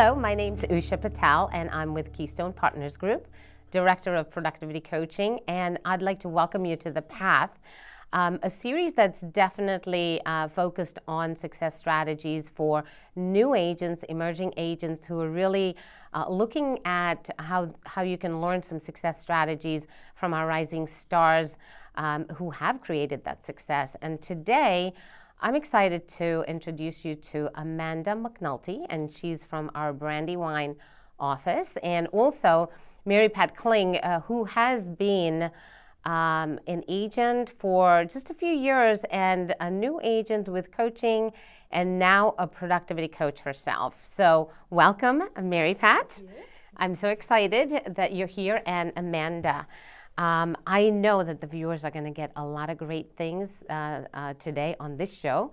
Hello, my name's USHA PATEL, and I'm with Keystone Partners Group, Director of Productivity Coaching, and I'd like to welcome you to ThePath, a series that's definitely focused on success strategies for new agents, emerging agents who are really looking at how you can learn some success strategies from our rising stars who have created that success. And today, I'm excited to introduce you to Amanda McNulty, and she's from our Brandywine office, and also Mary Pat KLING, who has been an agent for just a few years and a new agent with coaching and now a productivity coach herself. So welcome, Mary Pat. I'm so excited that you're here, and Amanda. I know that the viewers are going to get a lot of great things today on this show,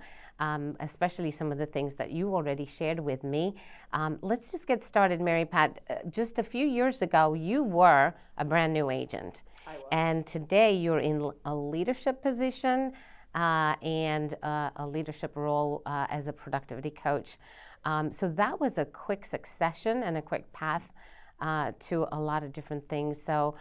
especially some of the things that you already shared with me. Let's just get started, Mary Pat. Just a few years ago, you were a brand new agent. I was. And today you're in a leadership position and a leadership role as a productivity coach. So that was a quick succession and a quick path to a lot of different things. So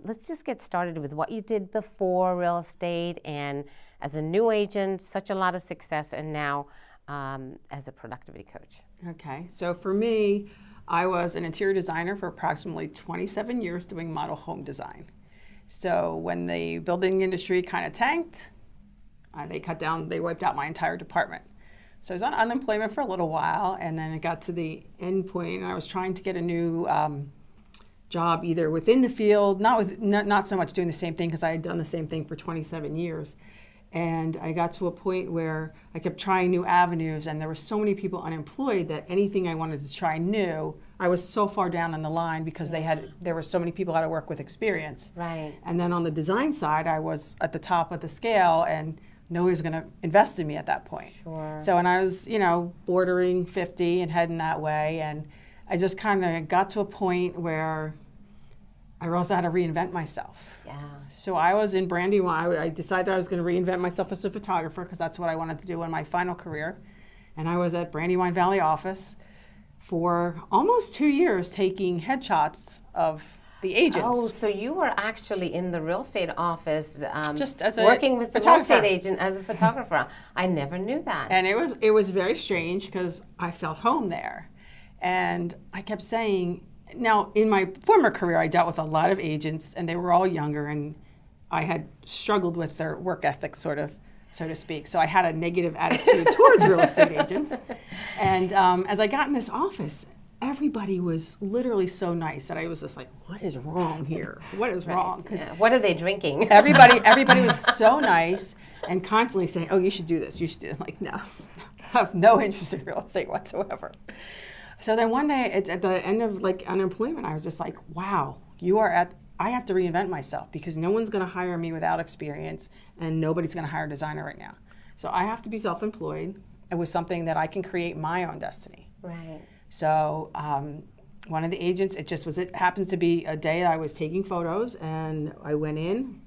let's just get started with what you did before real estate and as a new agent, such a lot of success, and now as a productivity coach. Okay, so for me, I was an interior designer for approximately 27 years doing model home design. So when the building industry kind of tanked, they wiped out my entire department. So I was on unemployment for a little while, and then it got to the end point, and I was trying to get a new job either within the field, not so much doing the same thing because I had done the same thing for 27 years. And I got to a point where I kept trying new avenues, and there were so many people unemployed that anything I wanted to try new, I was so far down on the line because there were so many people out of work with experience. Right. And then on the design side, I was at the top of the scale, and nobody was going to invest in me at that point. Sure. So, and I was, bordering 50 and heading that way, and I just kind of got to a point where I realized I had to reinvent myself. Yeah. So I was in Brandywine. I decided I was going to reinvent myself as a photographer because that's what I wanted to do in my final career. And I was at Brandywine Valley office for almost 2 years taking headshots of the agents. Oh, so you were actually in the real estate office, just as a working with the real photographer. estate agent as a photographer. I never knew that. And it was very strange because I felt home there. And I kept saying, now in my former career, I dealt with a lot of agents, and they were all younger, and I had struggled with their work ethic, sort of, so to speak. So I had a negative attitude towards real estate agents. And as I got in this office, everybody was literally so nice that I was just like, what is wrong here? What is wrong? Yeah. What are they drinking? Everybody was so nice and constantly saying, oh, you should do this, you should do that. I'm like, no, I have no interest in real estate whatsoever. So then one day, it's at the end of unemployment, I was just like, wow, I have to reinvent myself because no one's going to hire me without experience, and nobody's going to hire a designer right now. So I have to be self-employed with something that I can create my own destiny. Right. So one of the agents, it happens to be a day I was taking photos, and I went in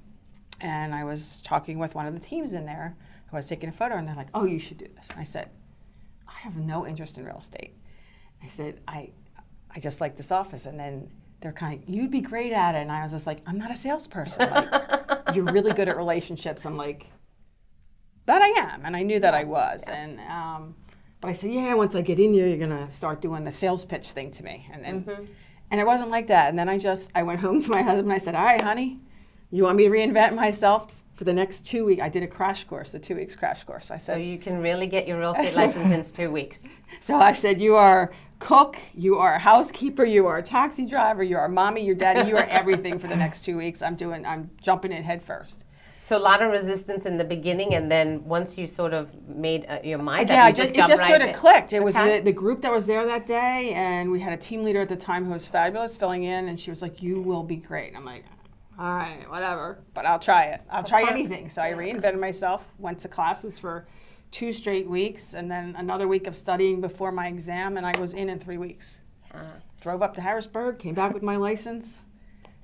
and I was talking with one of the teams in there who I was taking a photo, and they're like, oh, you should do this. And I said, I have no interest in real estate. I said, I just like this office. And then they're kind of, you'd be great at it. And I was just like, I'm not a salesperson. You're really good at relationships. I'm like, that I am. And I knew that I was. Yes. And but I said, yeah, once I get in here, you're going to start doing the sales pitch thing to me. And then, and it wasn't like that. And then I went home to my husband. I said, all right, honey, you want me to reinvent myself for the next 2 weeks? I did a crash course, a 2 weeks crash course. I said, so you can really get your real estate license in 2 weeks. So I said, you are cook, you are a housekeeper, you are a taxi driver, you are mommy, you're daddy, you are everything for the next 2 weeks. I'm jumping in head first. So a lot of resistance in the beginning, and then once you sort of made your mind up, it just right sort of clicked. It okay. was the group that was there that day, and we had a team leader at the time who was fabulous filling in, and she was like, you will be great. And I'm like, all right, whatever, but I'll try it. I'll try anything. So I reinvented myself, went to classes for 2 straight weeks, and then another week of studying before my exam, and I was in 3 weeks. Drove up to Harrisburg, came back with my license,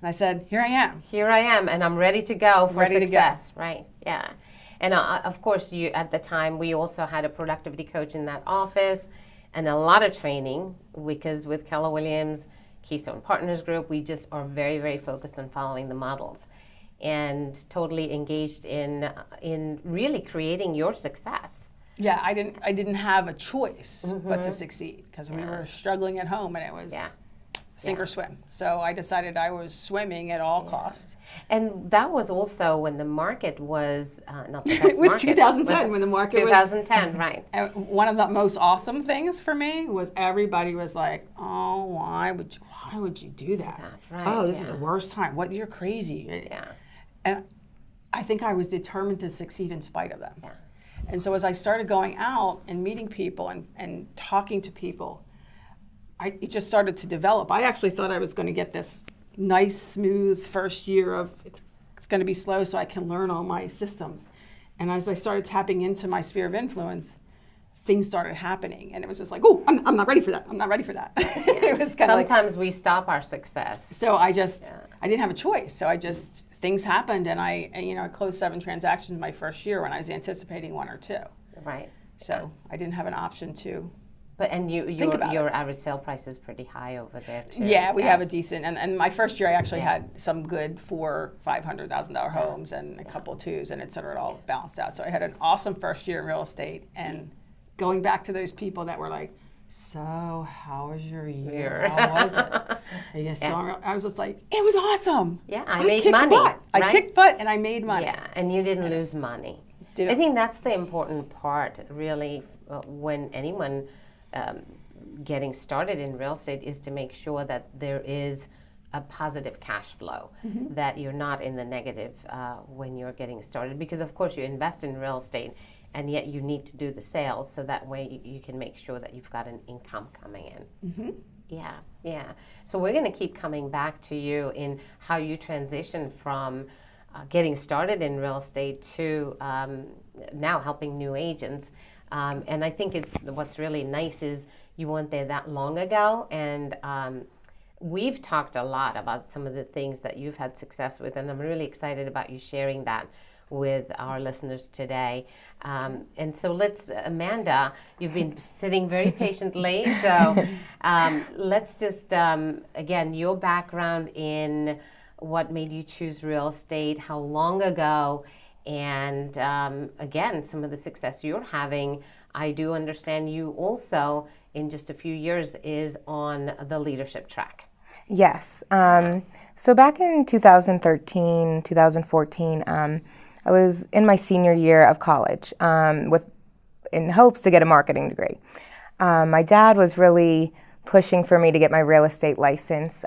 and I said, here I am. Here I am, and I'm ready to go for success. Right, yeah. And of course, at the time, we also had a productivity coach in that office, and a lot of training, because with Keller Williams, Keystone Partners Group, we just are very, very focused on following the models and totally engaged in really creating your success. Yeah, I didn't have a choice but to succeed, because we were struggling at home, and it was sink or swim. So I decided I was swimming at all costs. And that was also when the market was not the best It was market. 2010 when the market 2010, right. And one of the most awesome things for me was everybody was like, oh, why would you do that? Right, oh, this is the worst time. What, you're crazy. Yeah. And I think I was determined to succeed in spite of them. Yeah. And so as I started going out and meeting people and talking to people, it just started to develop. I actually thought I was going to get this nice, smooth first year of it's going to be slow so I can learn all my systems. And as I started tapping into my sphere of influence, things started happening. And it was just like, oh, I'm not ready for that. I'm not ready for that. It was kind of Sometimes we stop our success. So I didn't have a choice. So things happened, and I closed 7 transactions my first year when I was anticipating 1 or 2. Right. So I didn't have an option to. And your average sale price is pretty high over there too. Yeah, we have a decent, and my first year I actually had some good $400,000-$500,000 homes and a couple twos, and it sort of all balanced out. So I had an awesome first year in real estate, and going back to those people that were like, so how was your year? How was it? I was just like, it was awesome. Yeah, I made money. Butt. Right? I kicked butt and I made money. Yeah, and you didn't lose money. I think that's the important part, really, when anyone getting started in real estate, is to make sure that there is a positive cash flow, that you're not in the negative when you're getting started. Because, of course, you invest in real estate, and yet you need to do the sales, so that way you can make sure that you've got an income coming in. Yeah. So we're going to keep coming back to you in how you transition from getting started in real estate to now helping new agents. And I think what's really nice is you weren't there that long ago, and we've talked a lot about some of the things that you've had success with, and I'm really excited about you sharing that with our listeners today. And so Amanda, you've been sitting very patiently, so let's just, again, your background in what made you choose real estate, how long ago, and again, some of the success you're having. I do understand you also, in just a few years, is on the leadership track. Yes. So back in 2013, 2014, I was in my senior year of college in hopes to get a marketing degree. My dad was really pushing for me to get my real estate license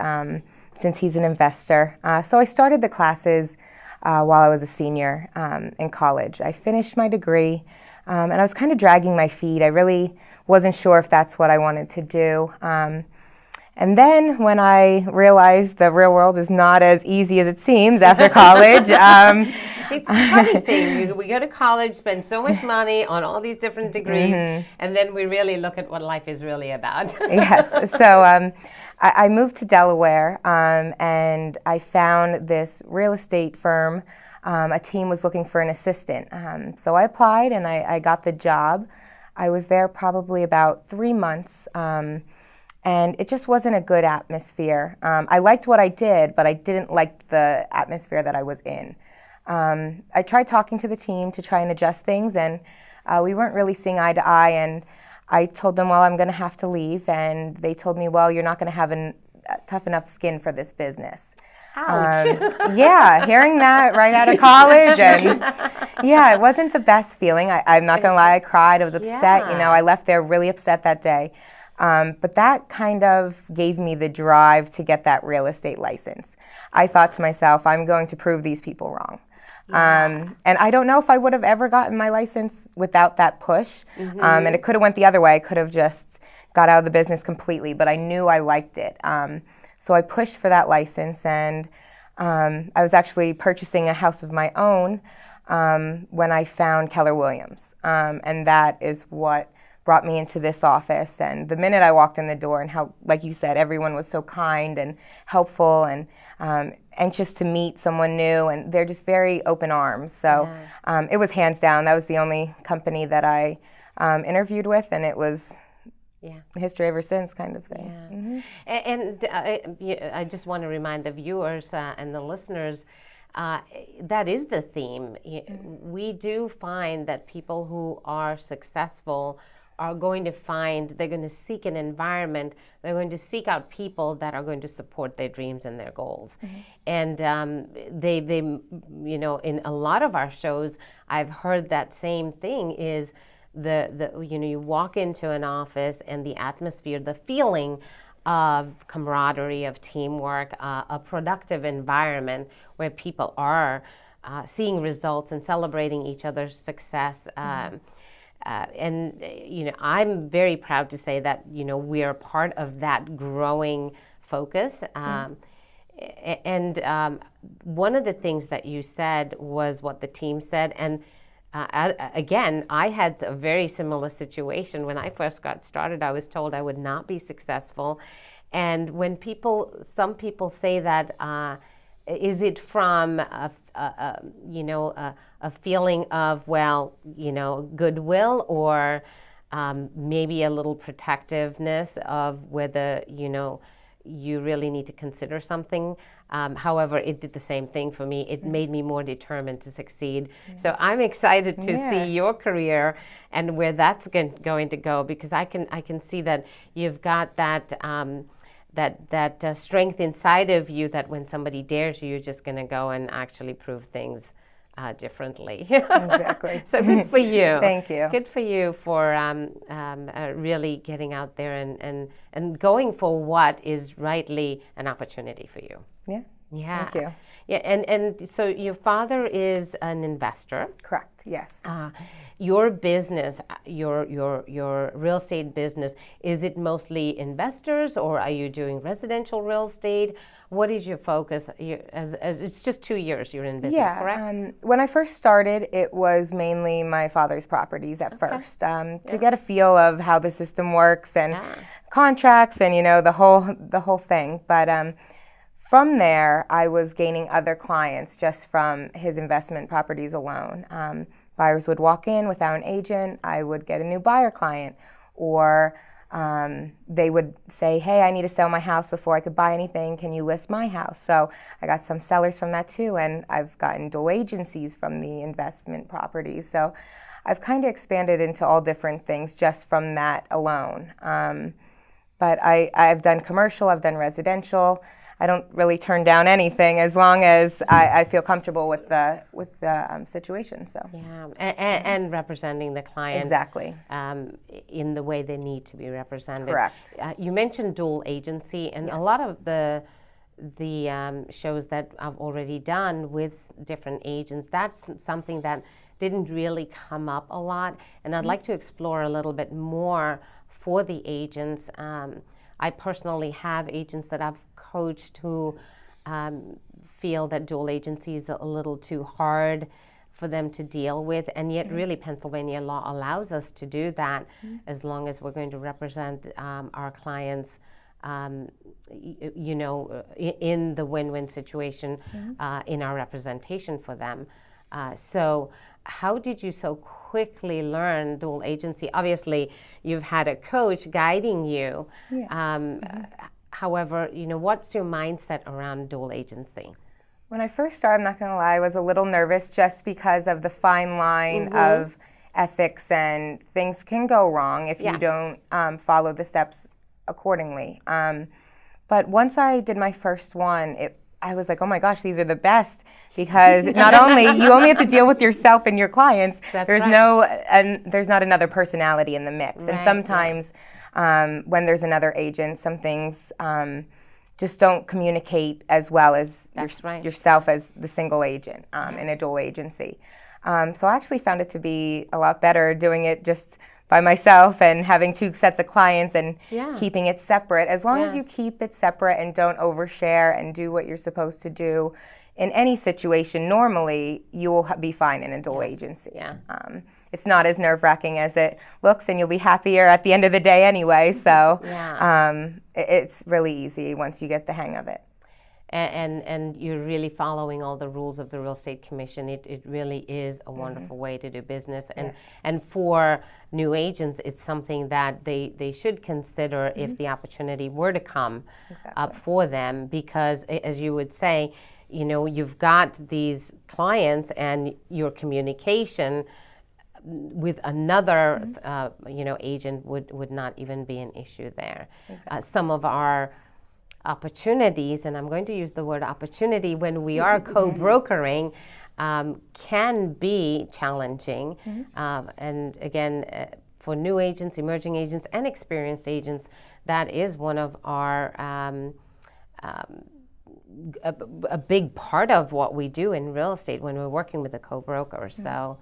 since he's an investor. So I started the classes while I was a senior in college. I finished my degree, and I was kind of dragging my feet. I really wasn't sure if that's what I wanted to do. And then when I realized the real world is not as easy as it seems after college. It's a funny thing. We go to college, spend so much money on all these different degrees, and then we really look at what life is really about. Yes. So I moved to Delaware, and I found this real estate firm. A team was looking for an assistant. So I applied, and I got the job. I was there probably about 3 months. And it just wasn't a good atmosphere. I liked what I did, but I didn't like the atmosphere that I was in. I tried talking to the team to try and adjust things, and we weren't really seeing eye to eye. And I told them, well, I'm going to have to leave. And they told me, well, you're not going to have a tough enough skin for this business. Ouch. Yeah, hearing that right out of college. And yeah, it wasn't the best feeling. I'm not going to lie, I cried. I was upset. Yeah. I left there really upset that day. But that kind of gave me the drive to get that real estate license. I thought to myself, I'm going to prove these people wrong. And I don't know if I would have ever gotten my license without that push. And it could have went the other way. I could have just got out of the business completely, but I knew I liked it. So I pushed for that license, and I was actually purchasing a house of my own when I found Keller Williams. And that is what brought me into this office. And the minute I walked in the door, and how, like you said, everyone was so kind and helpful and anxious to meet someone new, and they're just very open arms. So it was hands down. That was the only company that I interviewed with, and it was Yeah. history ever since, kind of thing. Yeah. Mm-hmm. I just want to remind the viewers and the listeners, that is the theme. We do find that people who are successful are going to find, they're going to seek an environment, they're going to seek out people that are going to support their dreams and their goals. And they, in a lot of our shows, I've heard that same thing is you walk into an office and the atmosphere, the feeling of camaraderie, of teamwork, a productive environment where people are seeing results and celebrating each other's success. And I'm very proud to say that we are part of that growing focus. And one of the things that you said was what the team said. And again, I had a very similar situation. When I first got started, I was told I would not be successful. And when some people say that, is it from a feeling of, goodwill, or maybe a little protectiveness of whether, you really need to consider something. However, it did the same thing for me. It made me more determined to succeed. So I'm excited to see your career and where that's going to go, because I can see that you've got that strength inside of you, that when somebody dares you, you're just going to go and actually prove things differently. Exactly. So good for you. Thank you. Good for you for really getting out there and going for what is rightly an opportunity for you. Yeah. Yeah. Thank you. Yeah, and so your father is an investor. Correct. Yes. Your business, your real estate business, is it mostly investors, or are you doing residential real estate? What is your focus? As it's just 2 years you're in business, correct? When I first started, it was mainly my father's properties at first, to get a feel of how the system works and contracts and the whole thing. But from there, I was gaining other clients just from his investment properties alone. Buyers would walk in without an agent. I would get a new buyer client, or they would say, hey, I need to sell my house before I could buy anything. Can you list my house? So I got some sellers from that too, and I've gotten dual agencies from the investment properties. So I've kind of expanded into all different things just from that alone. But I've done commercial, I've done residential. I don't really turn down anything as long as I feel comfortable with the situation. So and representing the client exactly in the way they need to be represented. Correct. You mentioned dual agency, and a lot of the shows that I've already done with different agents, that's something that didn't really come up a lot, and I'd like to explore a little bit more for the agents. I personally have agents that I've coached who feel that dual agency is a little too hard for them to deal with, and yet really Pennsylvania law allows us to do that as long as we're going to represent our clients in the win-win situation in our representation for them. So how did you so quickly learn dual agency? Obviously, you've had a coach guiding you. However, what's your mindset around dual agency? When I first started, I'm not going to lie, I was a little nervous just because of the fine line of ethics, and things can go wrong if you don't follow the steps accordingly. But once I did my first one, I was like, oh my gosh, these are the best, because not only you only have to deal with yourself and your clients. There's not another personality in the mix. And sometimes when there's another agent, some things just don't communicate as well as yourself as the single agent in a dual agency. So I actually found it to be a lot better doing it just by myself and having two sets of clients and keeping it separate. As long as you keep it separate and don't overshare and do what you're supposed to do in any situation, normally you will be fine in a dual agency. It's not as nerve-wracking as it looks, and you'll be happier at the end of the day anyway. So it's really easy once you get the hang of it. and you're really following all the rules of the Real Estate Commission, it really is a wonderful way to do business. And for new agents, it's something that they should consider if the opportunity were to come up for them, because as you would say, you've got these clients and your communication with another agent would not even be an issue there. Some of our opportunities, and I'm going to use the word opportunity when we are co-brokering, can be challenging. And again, for new agents, emerging agents, and experienced agents, that is one of our a big part of what we do in real estate when we're working with a co-broker. So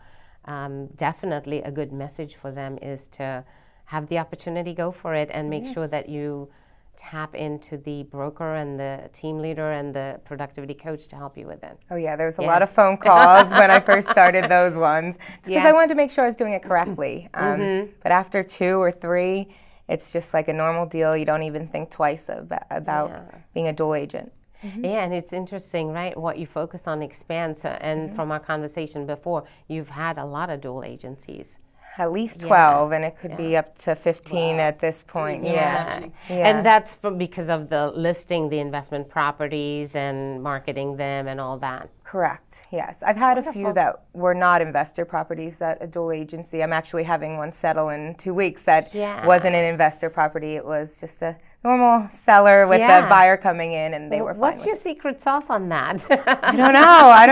definitely a good message for them is to have the opportunity, go for it, and make sure that you tap into the broker and the team leader and the productivity coach to help you with it. Oh yeah, there was a lot of phone calls when I first started those ones, because I wanted to make sure I was doing it correctly. But after 2 or 3, it's just like a normal deal. You don't even think twice about being a dual agent. Yeah, and it's interesting, right? What you focus on expands. And from our conversation before, you've had a lot of dual agencies. At least 12, and it could be up to 15 at this point. And that's because of the listing the investment properties and marketing them and all that. Correct, yes. I've had a few that were not investor properties at a dual agency. I'm actually having one settle in 2 weeks that wasn't an investor property. It was just a normal seller with a buyer coming in, and they were fine. What's your secret sauce on that? I don't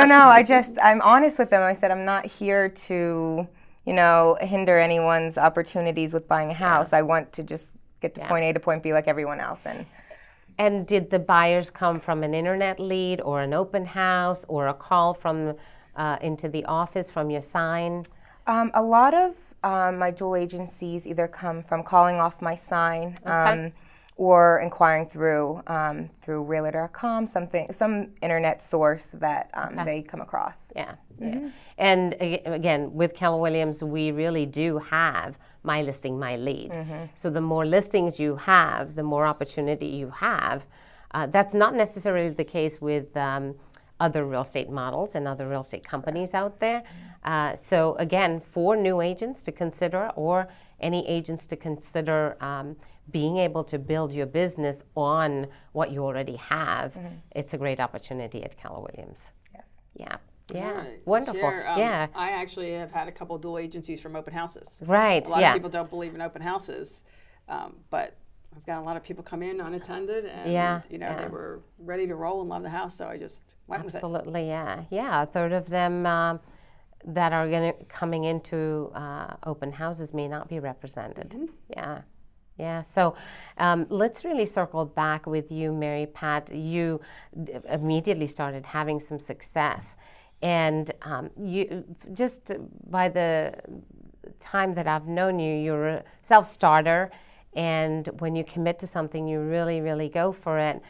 know. I'm honest with them. I said, I'm not here to hinder anyone's opportunities with buying a house. I want to just get to point A to point B like everyone else. And did the buyers come from an internet lead or an open house or a call from into the office from your sign? A lot of my dual agencies either come from calling off my sign or inquiring through Realtor.com, some internet source that they come across. And again, with Keller Williams, we really do have my listing, my lead. So the more listings you have, the more opportunity you have. That's not necessarily the case with other real estate models and other real estate companies out there. So again, for new agents to consider, or any agents to consider being able to build your business on what you already have, it's a great opportunity at Keller Williams. Yeah, wonderful. I actually have had a couple of dual agencies from open houses. Right, A lot of people don't believe in open houses, but I've got a lot of people come in unattended, and they were ready to roll and love the house, so I just went with it. Absolutely, yeah. A third of them that are coming into open houses may not be represented. Yeah. So let's really circle back with you, Mary Pat. You immediately started having some success, and you just by the time that I've known you, you're a self-starter, and when you commit to something, you really, really go for it.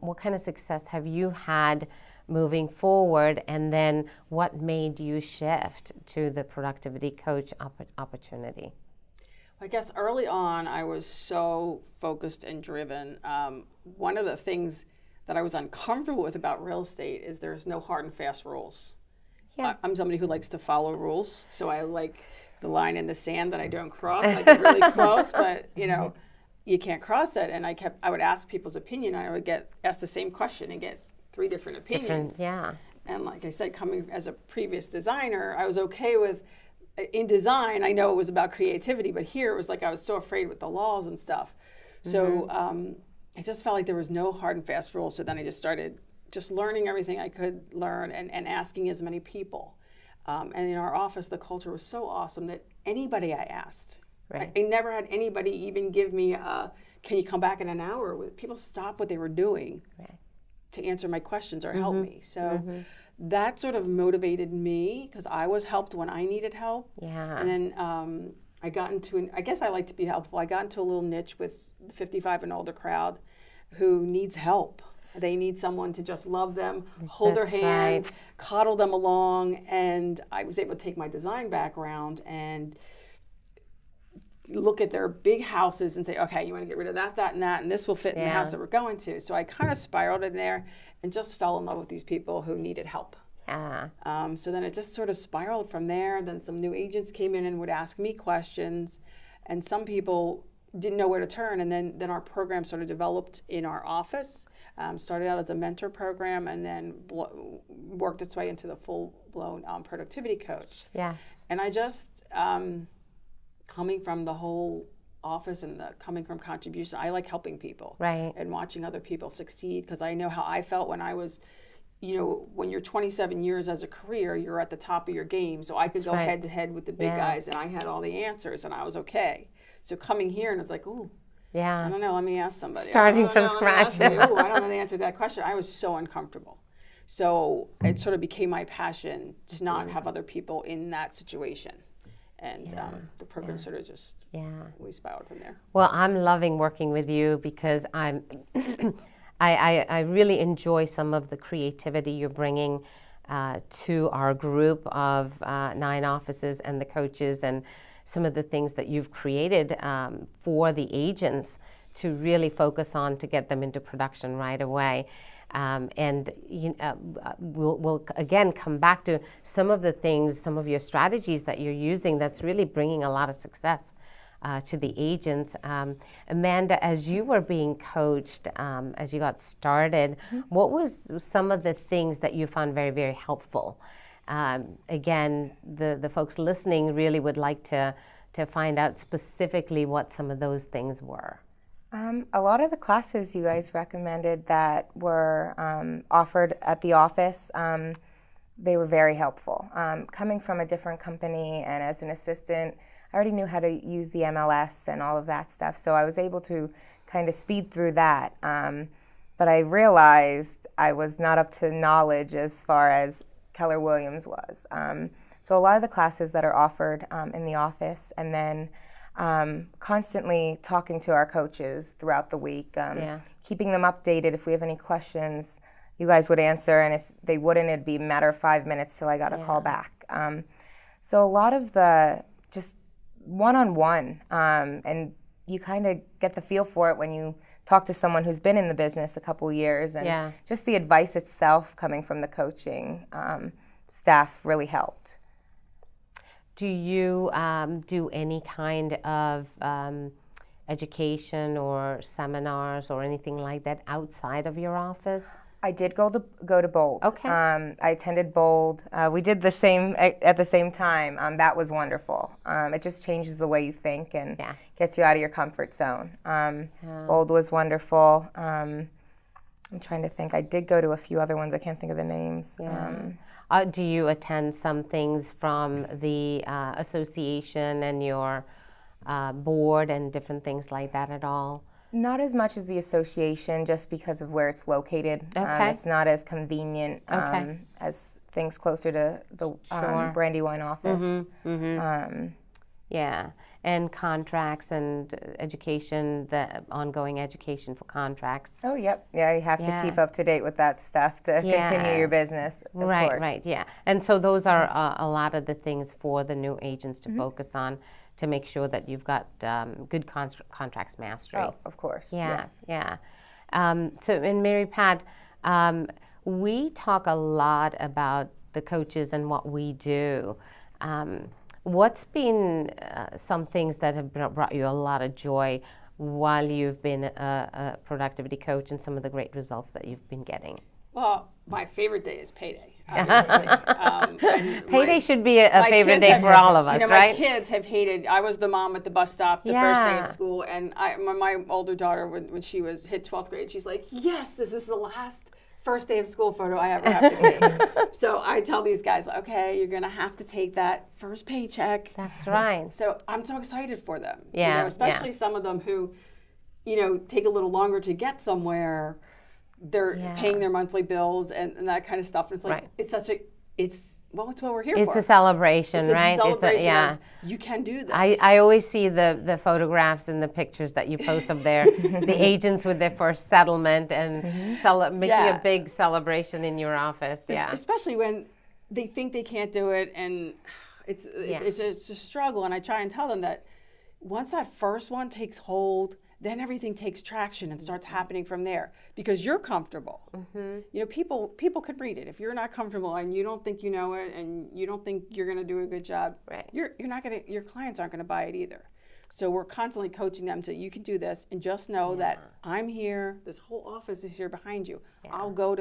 What kind of success have you had moving forward, and then what made you shift to the productivity coach opportunity? I guess early on, I was so focused and driven. One of the things that I was uncomfortable with about real estate is there's no hard and fast rules. I'm somebody who likes to follow rules, so I like the line in the sand that I don't cross. I get really close, but you can't cross it. And I would ask people's opinion, and I would get asked the same question and get 3 different opinions. And like I said, coming as a previous designer, I was okay with. In design, I know it was about creativity, but here it was like I was so afraid with the laws and stuff. So I just felt like there was no hard and fast rules. So then I just started learning everything I could learn and asking as many people. And in our office, the culture was so awesome that anybody I asked, I never had anybody even give me can you come back in an hour? People stopped what they were doing to answer my questions or help me. So that sort of motivated me because I was helped when I needed help. And then I got into, I guess I like to be helpful. I got into a little niche with the 55 and older crowd who needs help. They need someone to just love them, hold their hand, coddle them along. And I was able to take my design background and look at their big houses and say, okay, you want to get rid of that, that, and this will fit in the house that we're going to. So I kind of spiraled in there and just fell in love with these people who needed help. So then it just sort of spiraled from there. Then some new agents came in and would ask me questions, and some people didn't know where to turn. And then our program sort of developed in our office. Started out as a mentor program, and then worked its way into the full-blown productivity coach. Yes. And I just, coming from the whole office and coming from contribution, I like helping people. Right. And watching other people succeed, because I know how I felt when I was, when you're 27 years as a career, you're at the top of your game. So I could go head to head with the big guys, and I had all the answers, and I was okay. So coming here, and it's like, ooh, I don't know, let me ask somebody. Starting from scratch. I don't know the answer to that question. I was so uncomfortable. So it sort of became my passion to not have other people in that situation. And the program sort of just, we spiraled from there. Well, I'm loving working with you because I really enjoy some of the creativity you're bringing to our group of 9 offices and the coaches, and some of the things that you've created for the agents to really focus on to get them into production right away. And we'll again come back to some of the things, some of your strategies that you're using that's really bringing a lot of success to the agents. Amanda, as you were being coached, as you got started, what was some of the things that you found very, very helpful? Again, the folks listening really would like to find out specifically what some of those things were. A lot of the classes you guys recommended that were offered at the office, they were very helpful. Coming from a different company and as an assistant, I already knew how to use the MLS and all of that stuff, so I was able to kind of speed through that. But I realized I was not up to knowledge as far as Keller Williams was. So a lot of the classes that are offered in the office, and then constantly talking to our coaches throughout the week, keeping them updated. If we have any questions, you guys would answer, and if they wouldn't, it'd be a matter of 5 minutes till I got a call back. So a lot of the just one-on-one, and you kind of get the feel for it when you talk to someone who's been in the business a couple years, and just the advice itself coming from the coaching staff really helped. Do you do any kind of education or seminars or anything like that outside of your office? I did go to Bold. Okay. I attended Bold. We did the same at the same time. That was wonderful. It just changes the way you think and gets you out of your comfort zone. Bold was wonderful. I'm trying to think. I did go to a few other ones. I can't think of the names. Do you attend some things from the association and your board and different things like that at all? Not as much as the association, just because of where it's located. It's not as convenient as things closer to the Brandywine office. And contracts and education, the ongoing education for contracts. Oh, yep. Yeah, you have to keep up to date with that stuff to continue your business, of course. Right, yeah. And so those are a lot of the things for the new agents to focus on to make sure that you've got good contracts mastery. Oh, of course. So, and Mary Pat, we talk a lot about the coaches and what we do. What's been some things that have brought you a lot of joy while you've been a productivity coach, and some of the great results that you've been getting? Well, my favorite day is payday, obviously. Payday should be a favorite day for all of us, right? My kids have hated. I was the mom at the bus stop the first day of school, and my older daughter, when she hit 12th grade, she's like, yes, this is the last first day of school photo I ever have to take. So I tell these guys, okay, you're going to have to take that first paycheck. That's right. So I'm so excited for them. Especially some of them who, take a little longer to get somewhere. They're paying their monthly bills and that kind of stuff. And it's like, it's what we're here for. It's a celebration, right? It's a celebration. You can do this. I always see the photographs and the pictures that you post up there, the agents with their first settlement and making a big celebration in your office. Especially when they think they can't do it, and it's a struggle. And I try and tell them that once that first one takes hold, then everything takes traction and starts happening from there because you're comfortable. You know, people could read it. If you're not comfortable and you don't think you know it and you don't think you're going to do a good job, Right. you're not going to, your clients aren't going to buy it either. So we're constantly coaching them to, you can do this, and just know that I'm here. This whole office is here behind you. I will go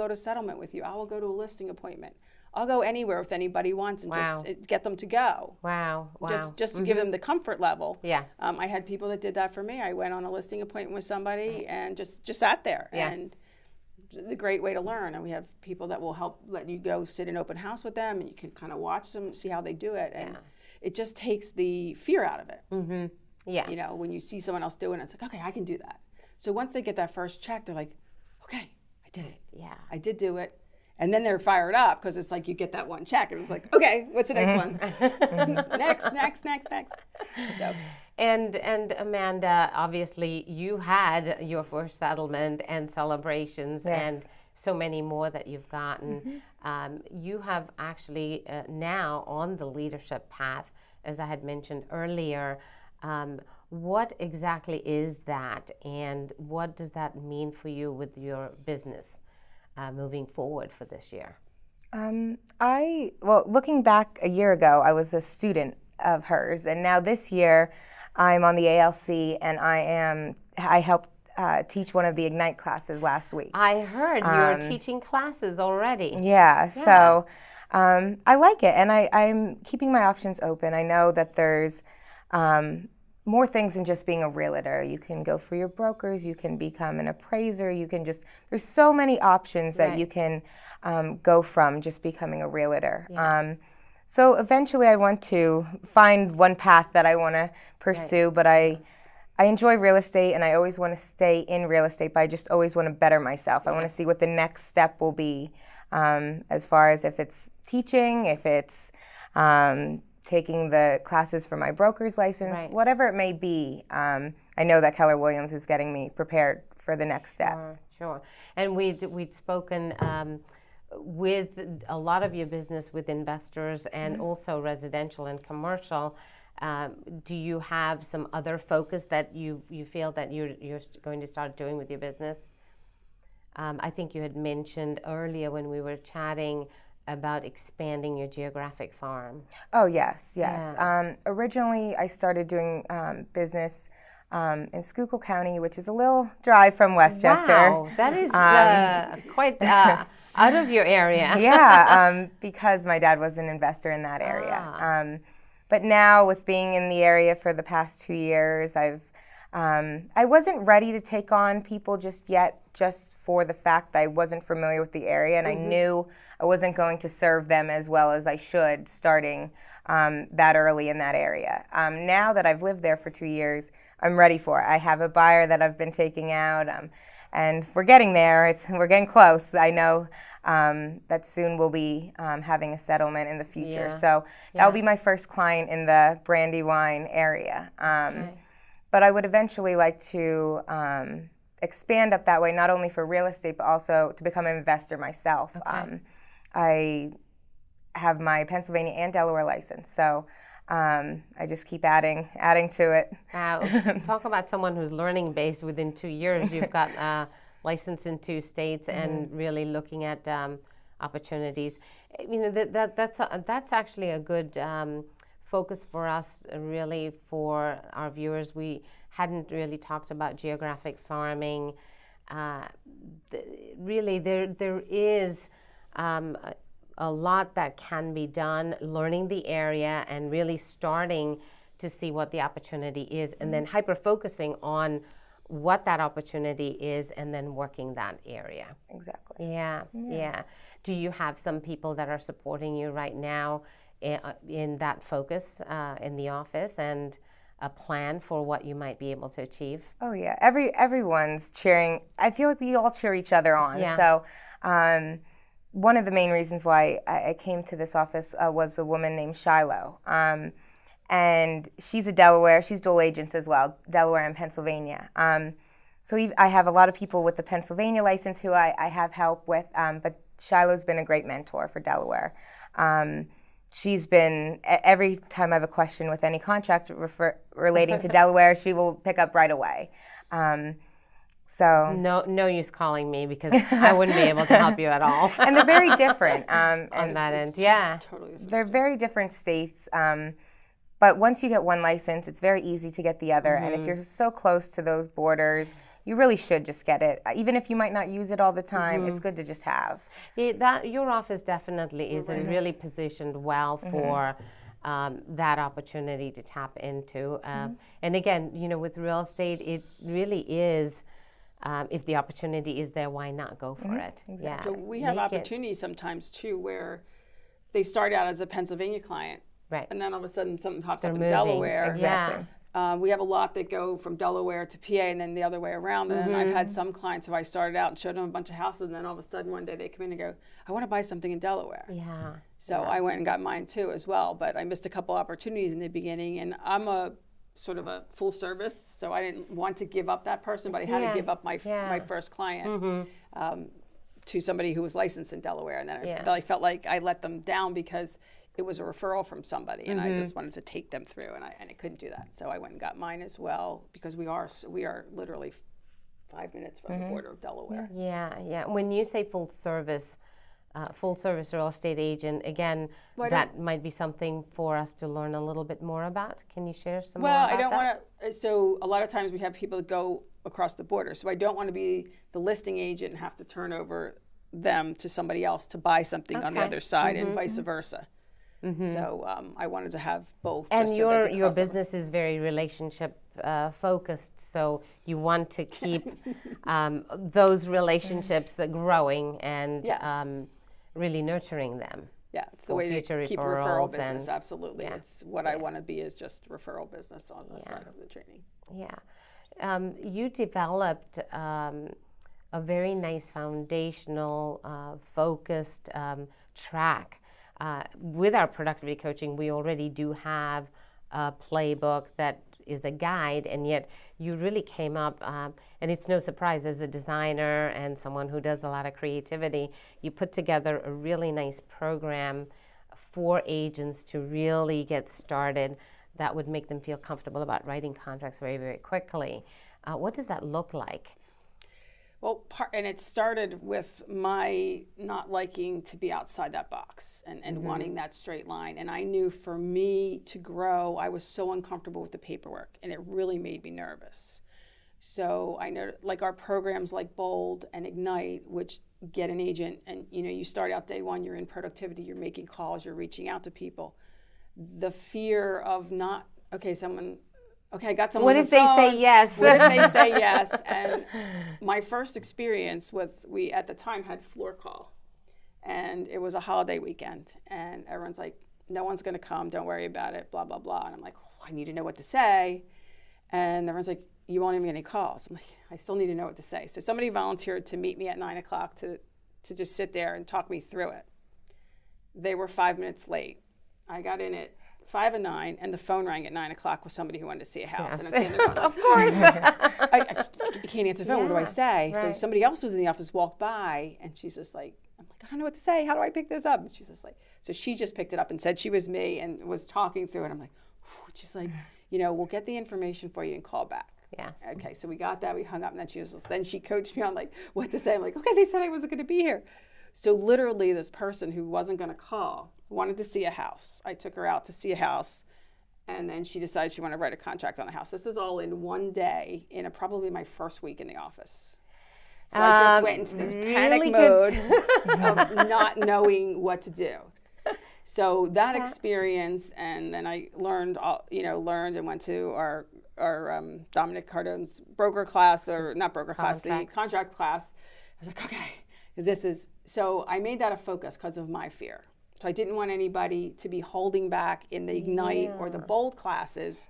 to settlement with you. I will go to a listing appointment. I'll go anywhere if anybody wants and just get them to go. Wow. Just to give them the comfort level. Yes. I had people that did that for me. I went on a listing appointment with somebody and just sat there. Yes. And it's a great way to learn. And we have people that will help let you go sit in open house with them, and you can kind of watch them, see how they do it. And it just takes the fear out of it. Yeah. You know, when you see someone else doing it, it's like, okay, I can do that. So once they get that first check, they're like, okay, I did it. Yeah. I did do it. And then they're fired up because it's like you get that one check and it's like, okay, what's the next one? next. So. And Amanda, obviously you had your first settlement and celebrations and so many more that you've gotten. You have actually now on the leadership path, as I had mentioned earlier. What exactly is that, and what does that mean for you with your business moving forward for this year? Looking back a year ago, I was a student of hers, and now this year I'm on the ALC, and I helped teach one of the Ignite classes last week. I heard you're teaching classes already. Yeah. So I like it, and I'm keeping my options open. I know that there's more things than just being a realtor. You can go for your brokers, you can become an appraiser, there's so many options that you can go from just becoming a realtor. So eventually I want to find one path that I want to pursue, but I enjoy real estate, and I always want to stay in real estate, but I just always want to better myself. I want to see what the next step will be, as far as if it's teaching, if it's taking the classes for my broker's license, whatever it may be. I know that Keller Williams is getting me prepared for the next step. Sure. And we'd spoken with a lot of your business with investors and also residential and commercial. Do you have some other focus that you feel that you're going to start doing with your business? I think you had mentioned earlier when we were chatting about expanding your geographic farm. Oh, yes. Yeah. Originally, I started doing business in Schuylkill County, which is a little drive from Westchester. Wow, that is quite out of your area. Yeah, because my dad was an investor in that area. But now, with being in the area for the past 2 years, I wasn't ready to take on people just yet, just for the fact that I wasn't familiar with the area, and I knew I wasn't going to serve them as well as I should starting that early in that area. Now that I've lived there for 2 years, I'm ready for it. I have a buyer that I've been taking out, and we're getting there. We're getting close. I know that soon we'll be having a settlement in the future. So that will be my first client in the Brandywine area. But I would eventually like to expand up that way, not only for real estate, but also to become an investor myself. I have my Pennsylvania and Delaware license, so I just keep adding to it. Wow. Talk about someone who's learning based within 2 years. You've got license in 2 states and really looking at opportunities. You know, that's actually a good focus for us, really, for our viewers. We hadn't really talked about geographic farming. Really, there is a lot that can be done, learning the area and really starting to see what the opportunity is, and then hyper-focusing on what that opportunity is and then working that area. Exactly. Yeah. Do you have some people that are supporting you right now in that focus in the office, and a plan for what you might be able to achieve? Oh yeah, everyone's cheering. I feel like we all cheer each other on. Yeah. So one of the main reasons why I came to this office was a woman named Shiloh. And she's she's dual agents as well, Delaware and Pennsylvania. So I have a lot of people with the Pennsylvania license who I have help with, but Shiloh's been a great mentor for Delaware. she's been, every time I have a question with any contract relating to Delaware, she will pick up right away. So no use calling me because I wouldn't be able to help you at all. And they're very different. On that end, yeah. Totally different They're stuff. very different states. But once you get one license, it's very easy to get the other. And if you're so close to those borders, you really should just get it. Even if you might not use it all the time, it's good to just have. Yeah, your office definitely is really positioned well for that opportunity to tap into. And again, with real estate, it really is, if the opportunity is there, why not go for it? Exactly. Yeah. So we have opportunities sometimes too where they start out as a Pennsylvania client. Right. And then all of a sudden something pops up in moving. Delaware. Exactly. We have a lot that go from Delaware to PA and then the other way around. And then I've had some clients who I started out and showed them a bunch of houses, and then all of a sudden one day they come in and go, I want to buy something in Delaware. Yeah. So I went and got mine too as well, but I missed a couple opportunities in the beginning, and I'm a sort of a full service, so I didn't want to give up that person, but I had to give up my first client to somebody who was licensed in Delaware, and then I felt like I let them down because it was a referral from somebody, and I just wanted to take them through, and I couldn't do that. So I went and got mine as well because we are literally 5 minutes from the border of Delaware. Yeah. When you say full service real estate agent, again, that might be something for us to learn a little bit more about. Can you share some more about that? Well, I don't want to. So a lot of times we have people that go across the border. So I don't want to be the listing agent and have to turn over them to somebody else to buy something on the other side, and vice versa. So I wanted to have both. And just so your business is very relationship focused, so you want to keep those relationships growing and really nurturing them. Yeah, it's the way to keep a referral business. Absolutely, it's what I want to be, is just referral business on the side of the training. Yeah, you developed a very nice foundational, focused track. With our productivity coaching, we already do have a playbook that is a guide, and yet you really came up, and it's no surprise, as a designer and someone who does a lot of creativity, you put together a really nice program for agents to really get started that would make them feel comfortable about writing contracts very, very quickly. What does that look like? Well, and it started with my not liking to be outside that box and wanting that straight line. And I knew for me to grow, I was so uncomfortable with the paperwork, and it really made me nervous. So I know, like our programs like Bold and Ignite, which get an agent, and you start out day one, you're in productivity, you're making calls, you're reaching out to people. The fear of not, I got someone What on if the they phone. say yes? What if they say yes? And my first experience we at the time had floor call, and it was a holiday weekend, and everyone's like, no one's going to come, don't worry about it, blah, blah, blah. And I'm like, I need to know what to say. And everyone's like, you won't even get any calls. I'm like, I still need to know what to say. So somebody volunteered to meet me at 9 o'clock to just sit there and talk me through it. They were 5 minutes late. I got in at 5 and 9, and the phone rang at 9 o'clock with somebody who wanted to see a house. Yes. And I'm standing there going, Of course. I can't answer the phone. What do I say? Right. So somebody else was in the office, walked by, and she's just like, I'm like, I don't know what to say. How do I pick this up? And she's just like, so she just picked it up and said she was me and was talking through it. I'm like, whew. She's like, we'll get the information for you and call back. Yes. Okay, so we got that. We hung up, and then she coached me on like what to say. I'm like, okay, they said I wasn't going to be here. So literally, this person who wasn't going to call wanted to see a house. I took her out to see a house. And then she decided she wanted to write a contract on the house. This is all in one day, in probably my first week in the office. So I just went into this panic mode of not knowing what to do. So that experience, and then I learned and went to our Dominic Cardone's broker class, or not broker class, the contract class. I was like, okay, so I made that a focus because of my fear. So I didn't want anybody to be holding back in the Ignite or the Bold classes,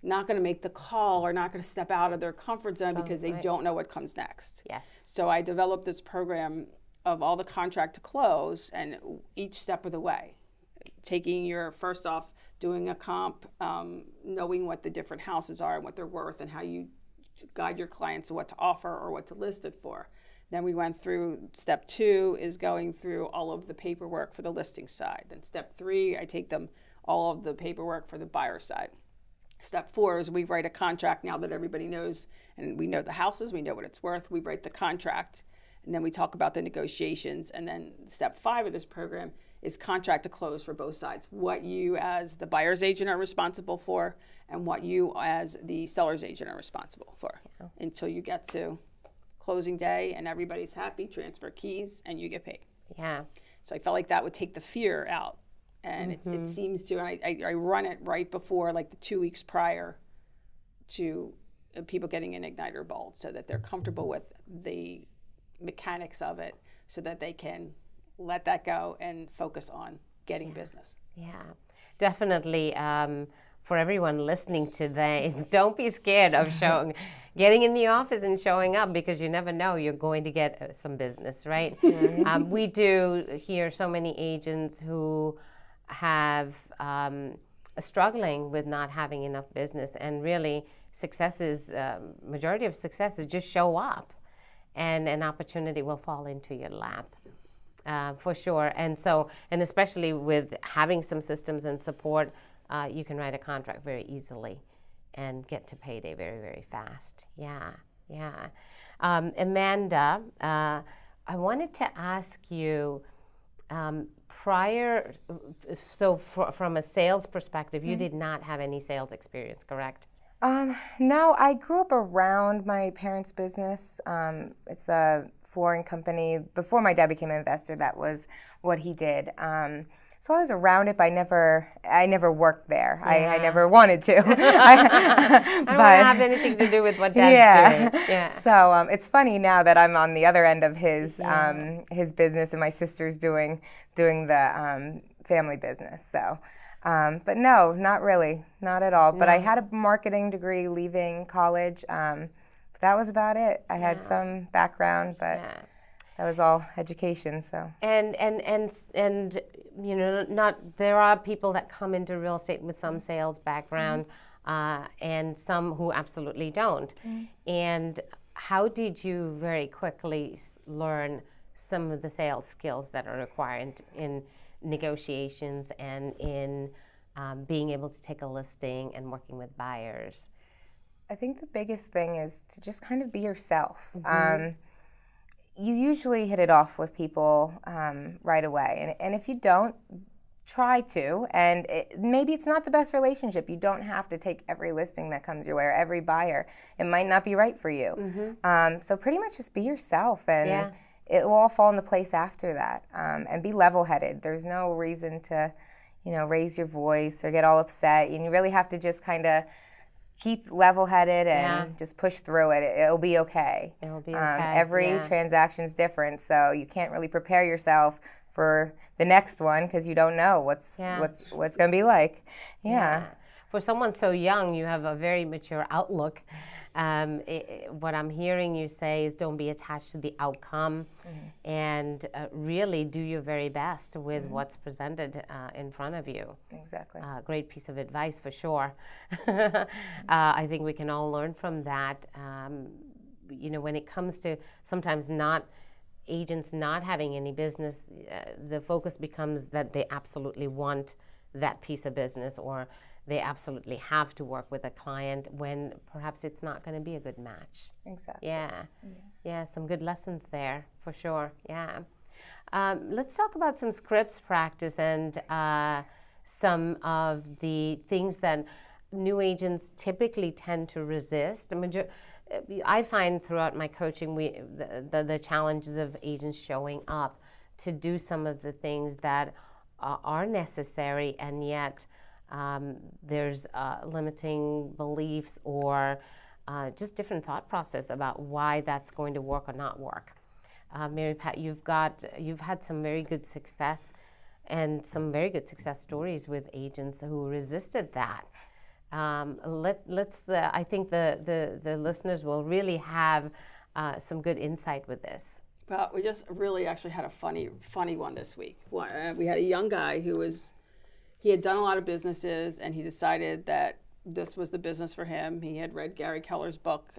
not going to make the call or not going to step out of their comfort zone because they don't know what comes next. Yes. So I developed this program of all the contract to close, and each step of the way, taking your, first off, doing a comp, knowing what the different houses are and what they're worth and how you guide your clients to what to offer or what to list it for. Then we went through step 2 is going through all of the paperwork for the listing side. Then step 3, I take them all of the paperwork for the buyer side. Step 4 is we write a contract now that everybody knows, and we know the houses, we know what it's worth. We write the contract, and then we talk about the negotiations. And then step 5 of this program is contract to close for both sides. What you as the buyer's agent are responsible for, and what you as the seller's agent are responsible for, until you get to closing day and everybody's happy, transfer keys, and you get paid. Yeah. So I felt like that would take the fear out. And it seems to, and I run it right before, like the 2 weeks prior to people getting an igniter bulb, so that they're comfortable with the mechanics of it, so that they can let that go and focus on getting business. Yeah, definitely. For everyone listening today, don't be scared of getting in the office and showing up, because you never know, you're going to get some business, right? We do hear so many agents who have struggling with not having enough business, and really majority of success is just show up, and an opportunity will fall into your lap. For sure. And especially with having some systems and support, you can write a contract very easily and get to payday very, very fast. Yeah. Amanda, I wanted to ask you, from a sales perspective, you did not have any sales experience, correct? No, I grew up around my parents' business. It's a flooring company. Before my dad became an investor, that was what he did. So I was around it, but I never worked there. Yeah. I never wanted to. I don't want to have anything to do with what Dad's doing. Yeah. So it's funny now that I'm on the other end of his business, and my sister's doing the family business. So. But no, not really, not at all. But I had a marketing degree leaving college. But that was about it. I had some background, but that was all education. So and you know, there are people that come into real estate with some sales background, and some who absolutely don't. And how did you very quickly learn some of the sales skills that are required in negotiations and in being able to take a listing and working with buyers? I think the biggest thing is to just kind of be yourself. You usually hit it off with people right away, and if you don't, try to. And maybe it's not the best relationship. You don't have to take every listing that comes your way or every buyer. It might not be right for you. So pretty much just be yourself, and it will all fall into place after that. And be level-headed. There's no reason to, raise your voice or get all upset. And you really have to just kind of keep level-headed and just push through it. It'll be okay. It'll be okay. Every transaction's different, so you can't really prepare yourself for the next one because you don't know what's going to be like. For someone so young, you have a very mature outlook. What I'm hearing you say is don't be attached to the outcome, and really do your very best with what's presented in front of you. Exactly. Great piece of advice for sure. I think we can all learn from that. When it comes to sometimes agents not having any business, the focus becomes that they absolutely want that piece of business, or they absolutely have to work with a client when perhaps it's not going to be a good match. Exactly. Yeah, some good lessons there for sure. Yeah. Let's talk about some scripts practice and some of the things that new agents typically tend to resist. I find throughout my coaching the challenges of agents showing up to do some of the things that are necessary, and yet there's limiting beliefs or just different thought process about why that's going to work or not work. Mary Pat, you've had some very good success and some very good success stories with agents who resisted that. I think the listeners will really have some good insight with this. Well, we just really actually had a funny one this week. We had a young guy he had done a lot of businesses, and he decided that this was the business for him. He had read Gary Keller's book.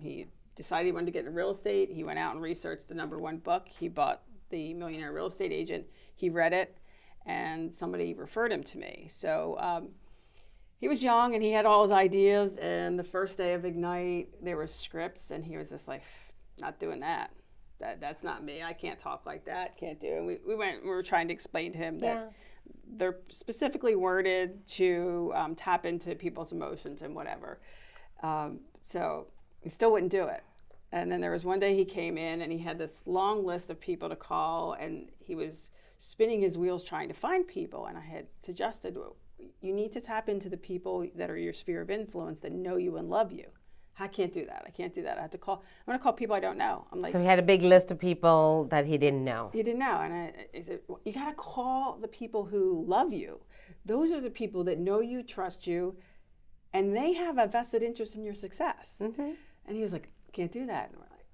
He decided he wanted to get into real estate. He went out and researched the #1 book. He bought The Millionaire Real Estate Agent. He read it, and somebody referred him to me. So he was young, and he had all his ideas. And the first day of Ignite, there were scripts, and he was just like, not doing that. That's not me. I can't talk like that. Can't do it. We were trying to explain to him that they're specifically worded to tap into people's emotions and whatever. So he still wouldn't do it. And then there was one day he came in and he had this long list of people to call, and he was spinning his wheels trying to find people. And I had suggested, you need to tap into the people that are your sphere of influence that know you and love you. I can't do that. I can't do that. I have to call. I'm going to call people I don't know. I'm like, so he had a big list of people that he didn't know. He didn't know. And I said, well, you got to call the people who love you. Those are the people that know you, trust you, and they have a vested interest in your success. Mm-hmm. And he was like, can't do that. And we're like,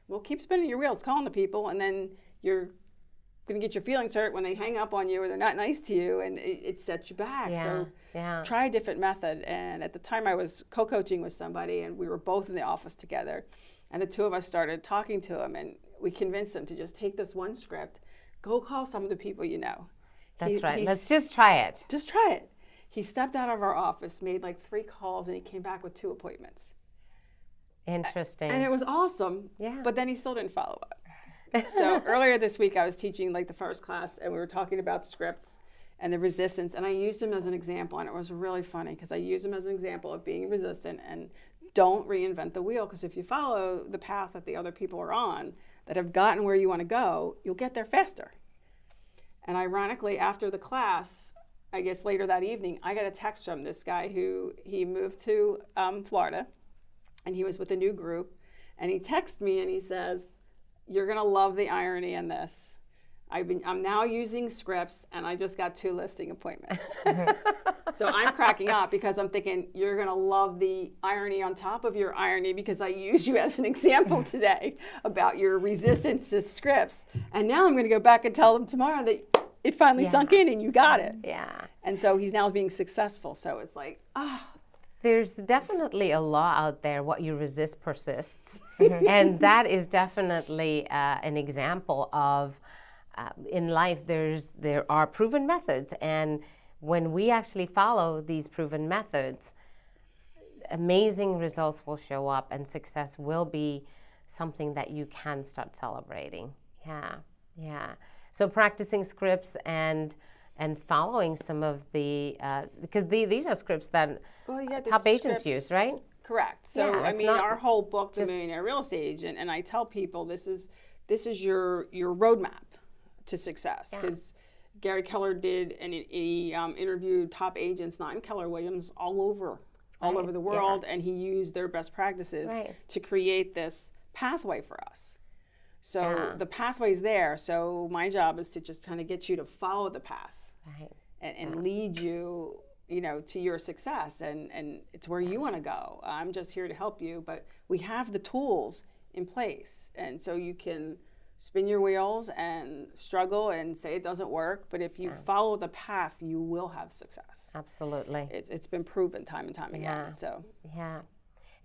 well, keep spinning your wheels, calling the people, and then you're going to get your feelings hurt when they hang up on you or they're not nice to you, and it sets you back. So try a different method. And at the time I was co-coaching with somebody, and we were both in the office together, and the two of us started talking to him, and we convinced him to just take this one script, go call some of the people you know. That's right. Let's just try it. Just try it. He stepped out of our office, made like 3 calls, and he came back with 2 appointments. Interesting. And it was awesome, but then he still didn't follow up. So earlier this week, I was teaching like the first class, and we were talking about scripts and the resistance, and I used him as an example, and it was really funny because I used him as an example of being resistant and don't reinvent the wheel, because if you follow the path that the other people are on that have gotten where you want to go, you'll get there faster. And ironically, after the class, I guess later that evening, I got a text from this guy who he moved to Florida, and he was with a new group, and he texted me and he says, you're going to love the irony in this. I'm now using scripts, and I just got 2 listing appointments. So I'm cracking up because I'm thinking, you're going to love the irony on top of your irony because I used you as an example today about your resistance to scripts. And now I'm going to go back and tell them tomorrow that it finally sunk in and you got it. Yeah. And so he's now being successful. So it's like, There's definitely a law out there, what you resist persists. And that is definitely an example of, in life, there are proven methods. And when we actually follow these proven methods, amazing results will show up, and success will be something that you can start celebrating. Yeah. So practicing scripts and following some of the, because these are scripts that top agents use, right? Correct. So I mean, our whole book, The Millionaire Real Estate Agent, and I tell people this is your roadmap to success. Because Gary Keller did, and he interviewed top agents, not in Keller Williams, all over the world, and he used their best practices to create this pathway for us. So the pathway's there. So my job is to just kind of get you to follow the path. And lead you, to your success, and it's where you want to go. I'm just here to help you, but we have the tools in place, and so you can spin your wheels and struggle and say it doesn't work, but if you follow the path, you will have success. Absolutely. It's been proven time and time again. So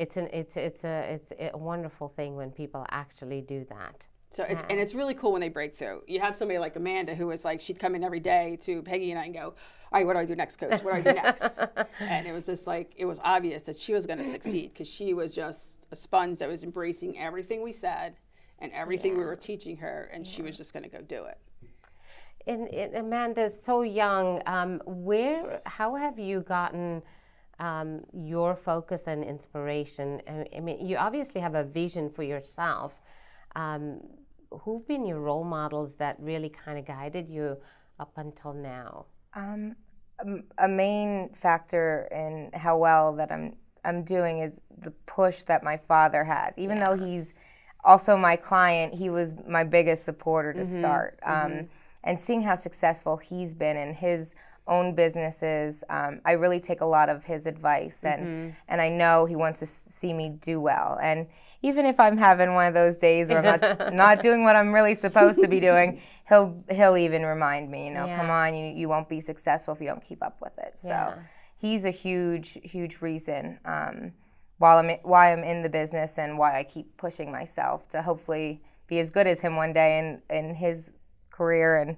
it's a wonderful thing when people actually do that. So it's really cool when they break through. You have somebody like Amanda who was like, she'd come in every day to Peggy and I and go, all right, what do I do next, coach? What do I do next? And it was just like, it was obvious that she was going to succeed because she was just a sponge that was embracing everything we said and everything we were teaching her, and she was just going to go do it. And Amanda's so young. How have you gotten your focus and inspiration? I mean, you obviously have a vision for yourself. Who've been your role models that really kind of guided you up until now? A main factor in how well that I'm doing is the push that my father has. Even though he's also my client, he was my biggest supporter to start. And seeing how successful he's been in his own businesses, I really take a lot of his advice, and I know he wants to see me do well. And even if I'm having one of those days where I'm not doing what I'm really supposed to be doing, he'll even remind me, come on, you won't be successful if you don't keep up with it. So he's a huge reason why I'm in the business and why I keep pushing myself to hopefully be as good as him one day in his career.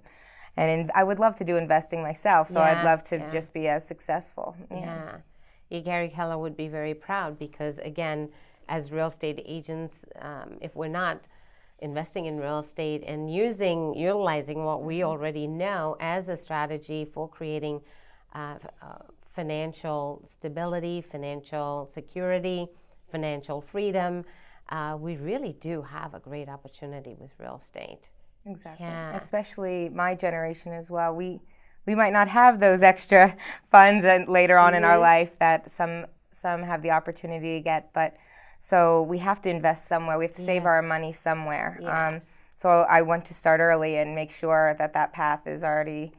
And I would love to do investing myself, so I'd love to just be as successful. Yeah. Gary Keller would be very proud because, again, as real estate agents, if we're not investing in real estate and utilizing what we already know as a strategy for creating financial stability, financial security, financial freedom, we really do have a great opportunity with real estate. Exactly. Yeah. Especially my generation as well. We might not have those extra funds and later on in our life that some have the opportunity to get, but so we have to invest somewhere. We have to save our money somewhere. Yes. So I want to start early and make sure that path is already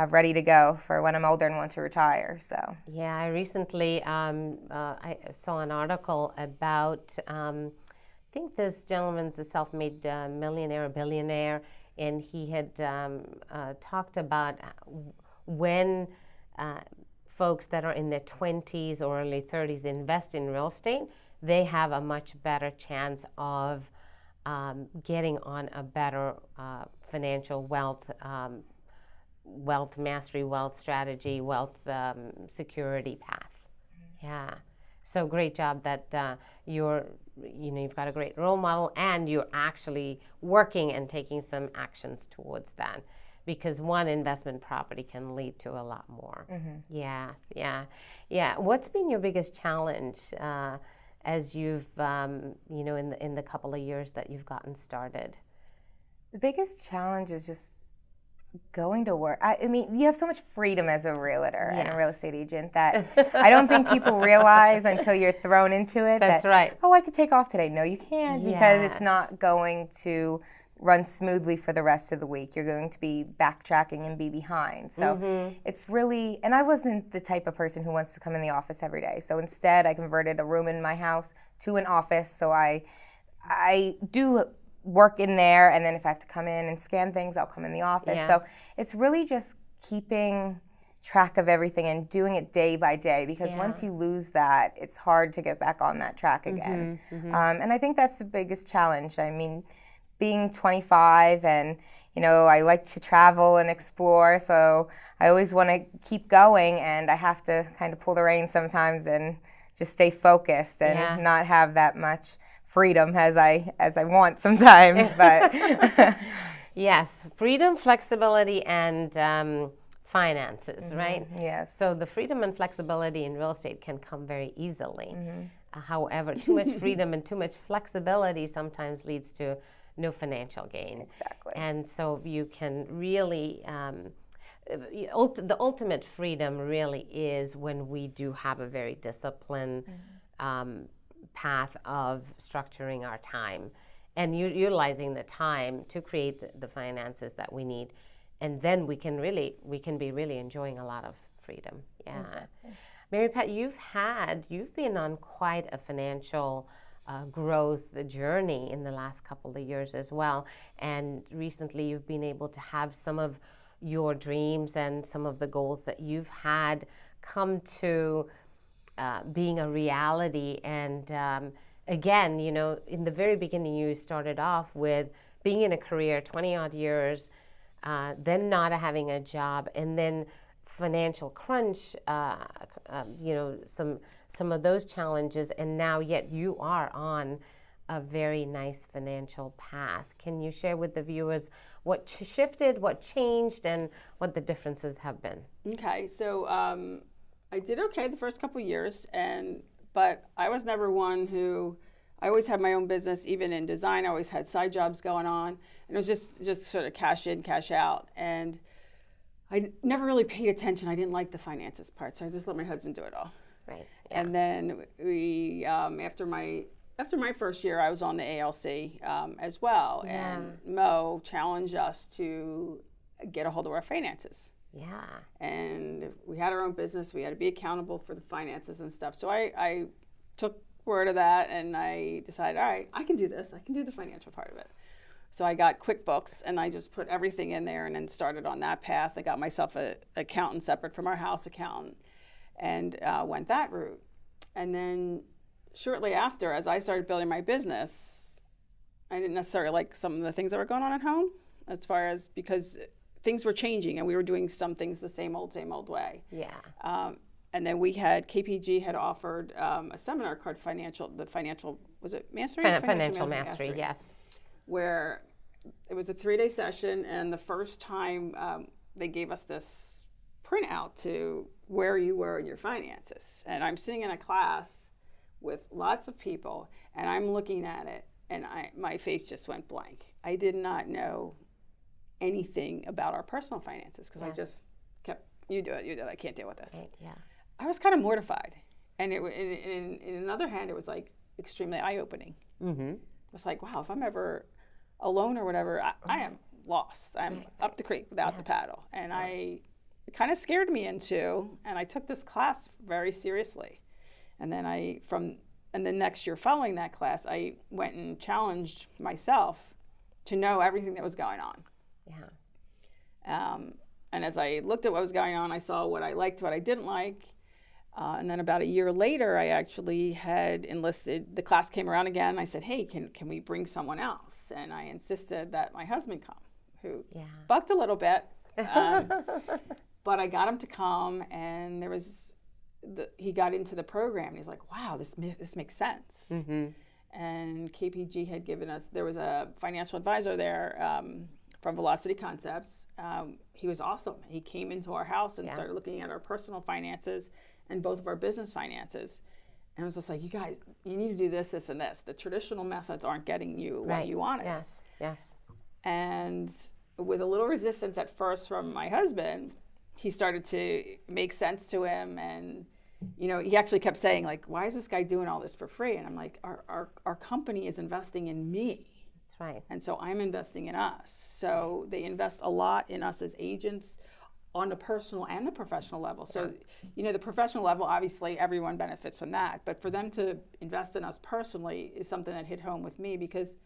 ready to go for when I'm older and want to retire. So yeah, I recently I saw an article about I think this gentleman's a self-made millionaire or billionaire, and he had talked about when folks that are in their 20s or early 30s invest in real estate, they have a much better chance of getting on a better financial wealth mastery, wealth strategy, wealth security path. Yeah. So great job that you've got a great role model and you're actually working and taking some actions towards that, because one investment property can lead to a lot more. Yes, yeah. What's been your biggest challenge as you've in the couple of years that you've gotten started? the biggest challenge is just going to work. I mean, you have so much freedom as a realtor and a real estate agent that I don't think people realize until you're thrown into it. That's right. Oh, I could take off today. No, you can't, because it's not going to run smoothly for the rest of the week. You're going to be backtracking and be behind. So it's really, and I wasn't the type of person who wants to come in the office every day. So instead, I converted a room in my house to an office. So I do work in there, and then if I have to come in and scan things, I'll come in the office. So it's really just keeping track of everything and doing it day by day, because once you lose that, it's hard to get back on that track again. And I think that's the biggest challenge. I mean, being 25 and, you know, I like to travel and explore, so I always want to keep going, and I have to kind of pull the reins sometimes and just stay focused and not have that much freedom as I want sometimes. But yes, freedom, flexibility, and finances, right? Yes. So the freedom and flexibility in real estate can come very easily. However, too much freedom and too much flexibility sometimes leads to no financial gain. Exactly. And so you can really, the ultimate freedom really is when we do have a very disciplined path of structuring our time and utilizing the time to create the finances that we need. And then we can be really enjoying a lot of freedom. Yeah. Exactly. Mary Pat, you've been on quite a financial growth journey in the last couple of years as well. And recently you've been able to have some of your dreams and some of the goals that you've had come to being a reality. And again, you know, in the very beginning, you started off with being in a career 20 odd years, then not having a job, and then financial crunch, you know, some of those challenges, and now yet you are on a very nice financial path. Can you share with the viewers what shifted, what changed, and what the differences have been? Okay, so I did okay the first couple of years, but I was never one who, I always had my own business, even in design. I always had side jobs going on, and it was just sort of cash in, cash out. And I never really paid attention. I didn't like the finances part, so I just let my husband do it all. Right. Yeah. And then we, after my first year, I was on the ALC as well, and Mo challenged us to get a hold of our finances. Yeah. And we had our own business. We had to be accountable for the finances and stuff. So I took word of that, and I decided, all right, I can do this. I can do the financial part of it. So I got QuickBooks, and I just put everything in there and then started on that path. I got myself an accountant separate from our house accountant, and went that route. And then shortly after, as I started building my business, I didn't necessarily like some of the things that were going on at home, as far as, because things were changing and we were doing some things the same old way. Yeah. And then we had, KPG had offered a seminar called was it Mastery? Financial Mastery, yes. Where it was a 3-day session, and the first time they gave us this printout to where you were in your finances. And I'm sitting in a class with lots of people, and I'm looking at it, and my face just went blank. I did not know anything about our personal finances, because I just kept, you do it, I can't deal with this. Right, yeah. I was kind of mortified. And in another hand, it was like extremely eye-opening. Mm-hmm. It was like, wow, if I'm ever alone or whatever, I am lost. I'm up the creek without the paddle. And it kind of scared me into, and I took this class very seriously. And then and the next year following that class, I went and challenged myself to know everything that was going on. Yeah. And as I looked at what was going on, I saw what I liked, what I didn't like. And then about a year later, I actually had enlisted, the class came around again. I said, hey, can we bring someone else? And I insisted that my husband come, who bucked a little bit. But I got him to come, and he got into the program, and he's like, wow, this makes sense. Mm-hmm. And KPG had given us, there was a financial advisor there from Velocity Concepts. He was awesome. He came into our house and started looking at our personal finances and both of our business finances. And I was just like, you guys, you need to do this, this, and this. The traditional methods aren't getting you what you wanted. Yes, yes. And with a little resistance at first from my husband, he started to make sense to him. And, he actually kept saying, like, why is this guy doing all this for free? And I'm like, our company is investing in me. That's right. And so I'm investing in us. So they invest a lot in us as agents on the personal and the professional level. So, the professional level, obviously everyone benefits from that. But for them to invest in us personally is something that hit home with me, because,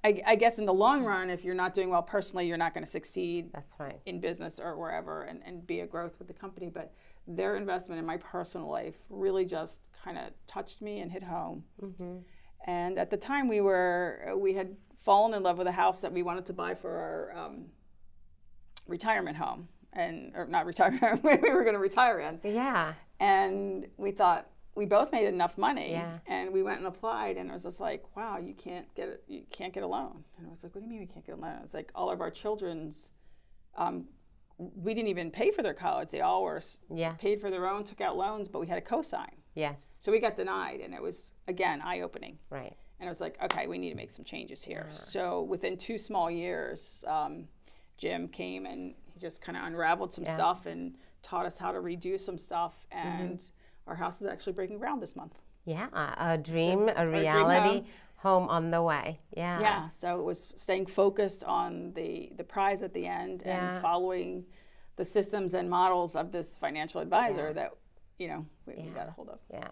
I guess in the long run, if you're not doing well personally, you're not going to succeed. That's right. In business or wherever and be a growth with the company. But their investment in my personal life really just kind of touched me and hit home. Mm-hmm. And at the time we had fallen in love with a house that we wanted to buy for our retirement home, or not retirement, we were going to retire in. Yeah. And we thought, we both made enough money, and we went and applied, and it was just like, wow, you can't get a loan. And I was like, what do you mean we can't get a loan? It's like all of our children's, we didn't even pay for their college. They all were paid for their own, took out loans, but we had a cosign. Yes. So we got denied, and it was, again, eye-opening. Right. And it was like, okay, we need to make some changes here. So within 2 small years, Jim came and he just kind of unraveled some stuff and taught us how to redo some stuff. And our house is actually breaking ground this month. Yeah, a dream, a reality home on the way. Yeah. Yeah, so it was staying focused on the prize at the end and following the systems and models of this financial advisor that, we got a hold of. Yeah.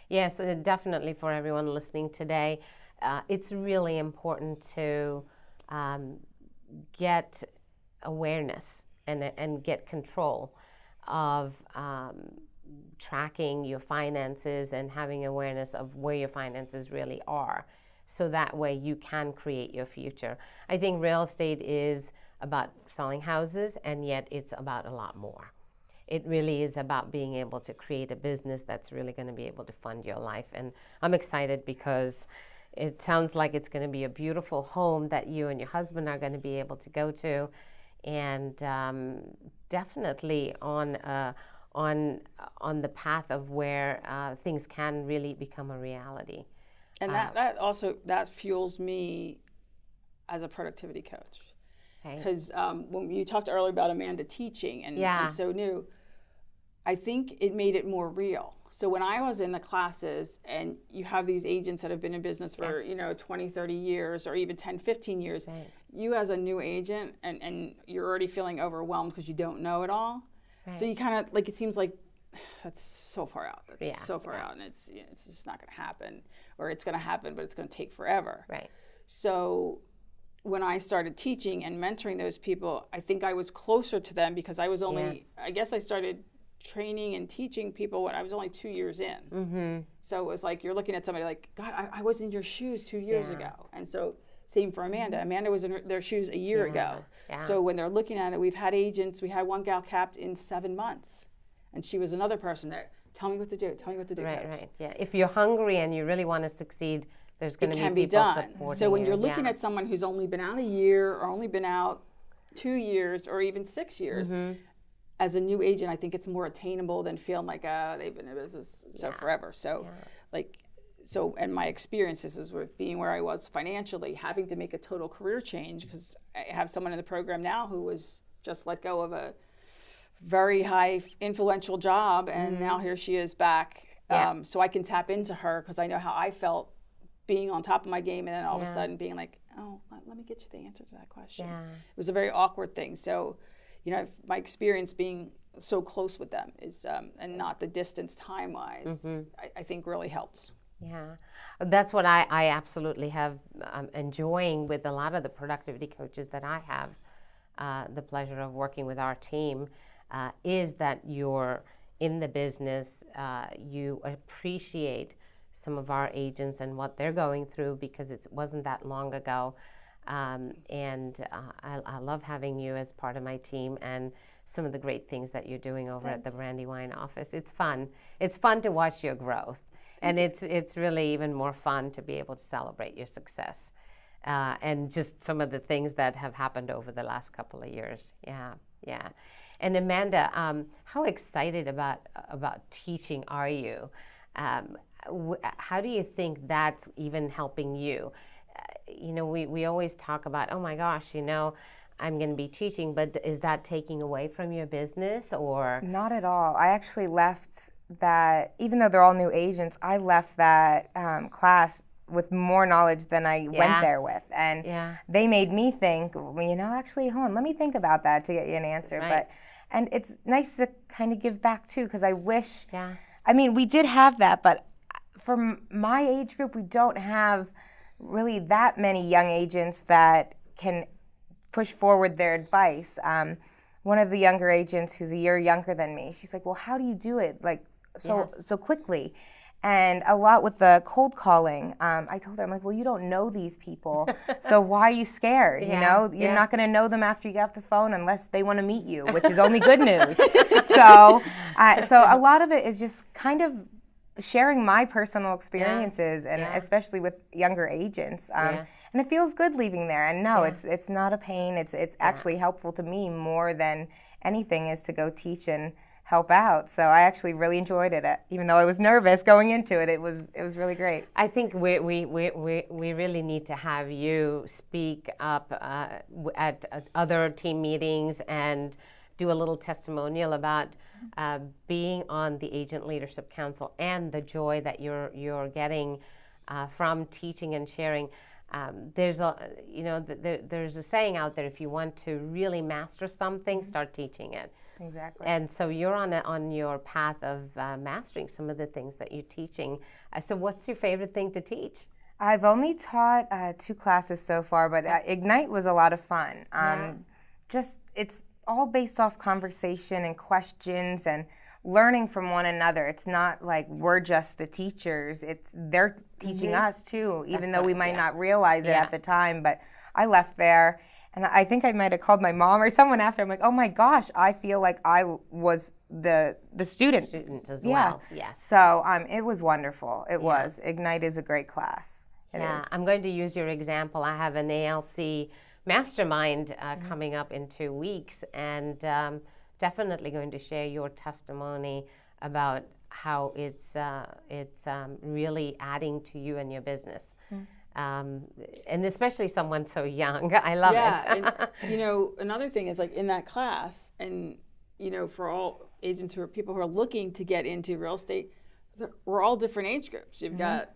Yes, definitely for everyone listening today, it's really important to get awareness and get control of tracking your finances and having awareness of where your finances really are, so that way you can create your future. I think real estate is about selling houses, and yet it's about a lot more. It really is about being able to create a business that's really going to be able to fund your life. And I'm excited because it sounds like it's going to be a beautiful home that you and your husband are going to be able to go to, and definitely on the path of where things can really become a reality. And that fuels me as a productivity coach. Because when you talked earlier about Amanda teaching and so new, I think it made it more real. So when I was in the classes, and you have these agents that have been in business for 20, 30 years or even 10, 15 years, you as a new agent, and you're already feeling overwhelmed because you don't know it all. So you kind of, like, it seems like that's so far out. That's so far out, and it's just not going to happen. Or it's going to happen, but it's going to take forever. Right. So when I started teaching and mentoring those people, I think I was closer to them because I was only, I guess I started training and teaching people when I was only 2 years in. So it was like you're looking at somebody like, God, I was in your shoes 2 years ago. And so same for Amanda. Amanda was in their shoes a year ago. So when they're looking at it, we've had agents, we had one gal capped in 7 months. And she was another person there. Tell me what to do. Tell me what to do, Right, coach. right. Yeah. If you're hungry and you really want to succeed, there's going to be people supporting So when you. you're looking at someone who's only been out a year or only been out 2 years or even 6 years, as a new agent, I think it's more attainable than feeling like they've been in business forever. So, and my experiences is with being where I was financially, having to make a total career change because I have someone in the program now who was just let go of a very high influential job, and now here she is back. So I can tap into her because I know how I felt being on top of my game, and then all of a sudden being like, oh, let me get you the answer to that question. It was a very awkward thing. So, you know, my experience being so close with them is, and not the distance time-wise, I think really helps. Yeah, that's what I absolutely have enjoying with a lot of the productivity coaches that I have the pleasure of working with our team, is that you're in the business, you appreciate some of our agents and what they're going through because it wasn't that long ago. I love having you as part of my team and some of the great things that you're doing over at the Brandywine office. It's fun. It's fun to watch your growth. And it's really even more fun to be able to celebrate your success and just some of the things that have happened over the last couple of years. Yeah. And Amanda, how excited about teaching are you? How do you think that's even helping you? You know, we always talk about, oh my gosh, you know, I'm going to be teaching, but is that taking away from your business or? Not at all. I actually left that, even though they're all new agents, I left that class with more knowledge than I went there with. And they made me think, well, you know, actually, hold on, let me think about that to get you an answer. Right. And it's nice to kind of give back too, because I wish, I mean, we did have that, but for my age group, we don't have really that many young agents that can push forward their advice. One of the younger agents who's a year younger than me, she's like, well, how do you do it like so quickly? And a lot with the cold calling, I told her, I'm like, well, you don't know these people, so why are you scared? You know, you're not going to know them after you get off the phone unless they want to meet you, which is only good news. So a lot of it is just kind of sharing my personal experiences, and especially with younger agents. And it feels good leaving there. And no, it's not a pain. It's actually helpful to me more than anything is to go teach and help out. So I actually really enjoyed it, even though I was nervous going into it. It was really great. I think we really need to have you speak up at other team meetings and do a little testimonial about being on the Agent Leadership Council and the joy that you're getting from teaching and sharing. There's a saying out there: if you want to really master something, start teaching it. Exactly. And so you're on your path of mastering some of the things that you're teaching. So what's your favorite thing to teach? I've only taught 2 classes so far, but Ignite was a lot of fun. It's all based off conversation and questions and learning from one another. It's not like we're just the teachers. They're teaching us too, even though we might not realize it at the time. But I left there, and I think I might have called my mom or someone after. I'm like, oh my gosh, I feel like I was the student. Students as well, yes. So it was wonderful. It was. Ignite is a great class. It is. I'm going to use your example. I have an ALC mastermind coming up in 2 weeks, and definitely going to share your testimony about how it's really adding to you and your business. And especially someone so young. I love it. And, you know, another thing is, like, in that class, and, you know, for all agents people who are looking to get into real estate, we're all different age groups. You've got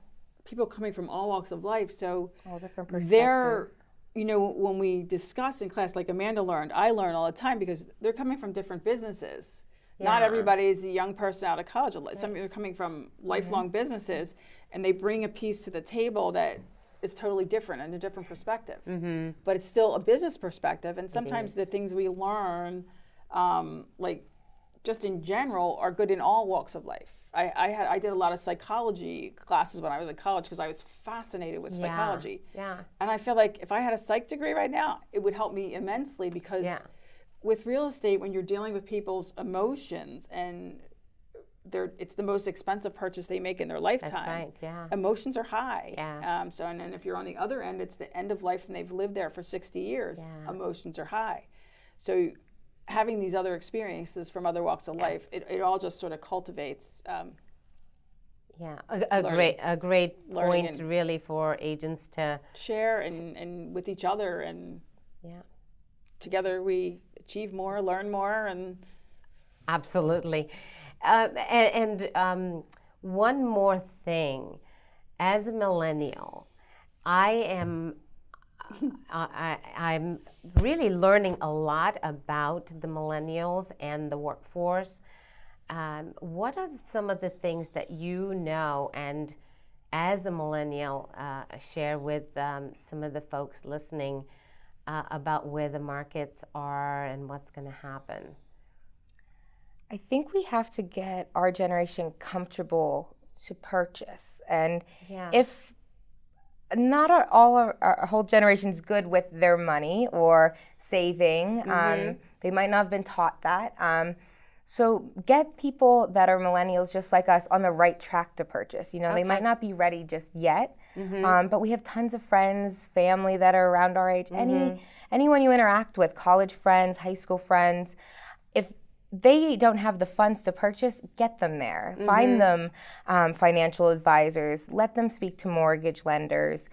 people coming from all walks of life, so all different perspectives. You know, when we discuss in class, like Amanda learned, I learn all the time because they're coming from different businesses. Not everybody is a young person out of college. Some are coming from lifelong businesses, and they bring a piece to the table that is totally different and a different perspective. But it's still a business perspective, and sometimes the things we learn, like just in general are good in all walks of life. I did a lot of psychology classes when I was in college because I was fascinated with psychology. Yeah. And I feel like if I had a psych degree right now, it would help me immensely because with real estate, when you're dealing with people's emotions and it's the most expensive purchase they make in their lifetime. That's right, yeah. Emotions are high. Yeah. And then if you're on the other end, it's the end of life and they've lived there for 60 years. Yeah. Emotions are high. So having these other experiences from other walks of life, it all just sort of cultivates. A great point really for agents to share and with each other, and together we achieve more, learn more, and absolutely. One more thing, as a millennial, I'm really learning a lot about the millennials and the workforce. What are some of the things that you know, and as a millennial, share with some of the folks listening about where the markets are and what's going to happen? I think we have to get our generation comfortable to purchase. And if not our whole generation's good with their money or saving, they might not have been taught that. So get people that are millennials just like us on the right track to purchase. They might not be ready just yet, but we have tons of friends, family that are around our age. Anyone you interact with, college friends, high school friends, if they don't have the funds to purchase, get them there. Find them financial advisors. Let them speak to mortgage lenders.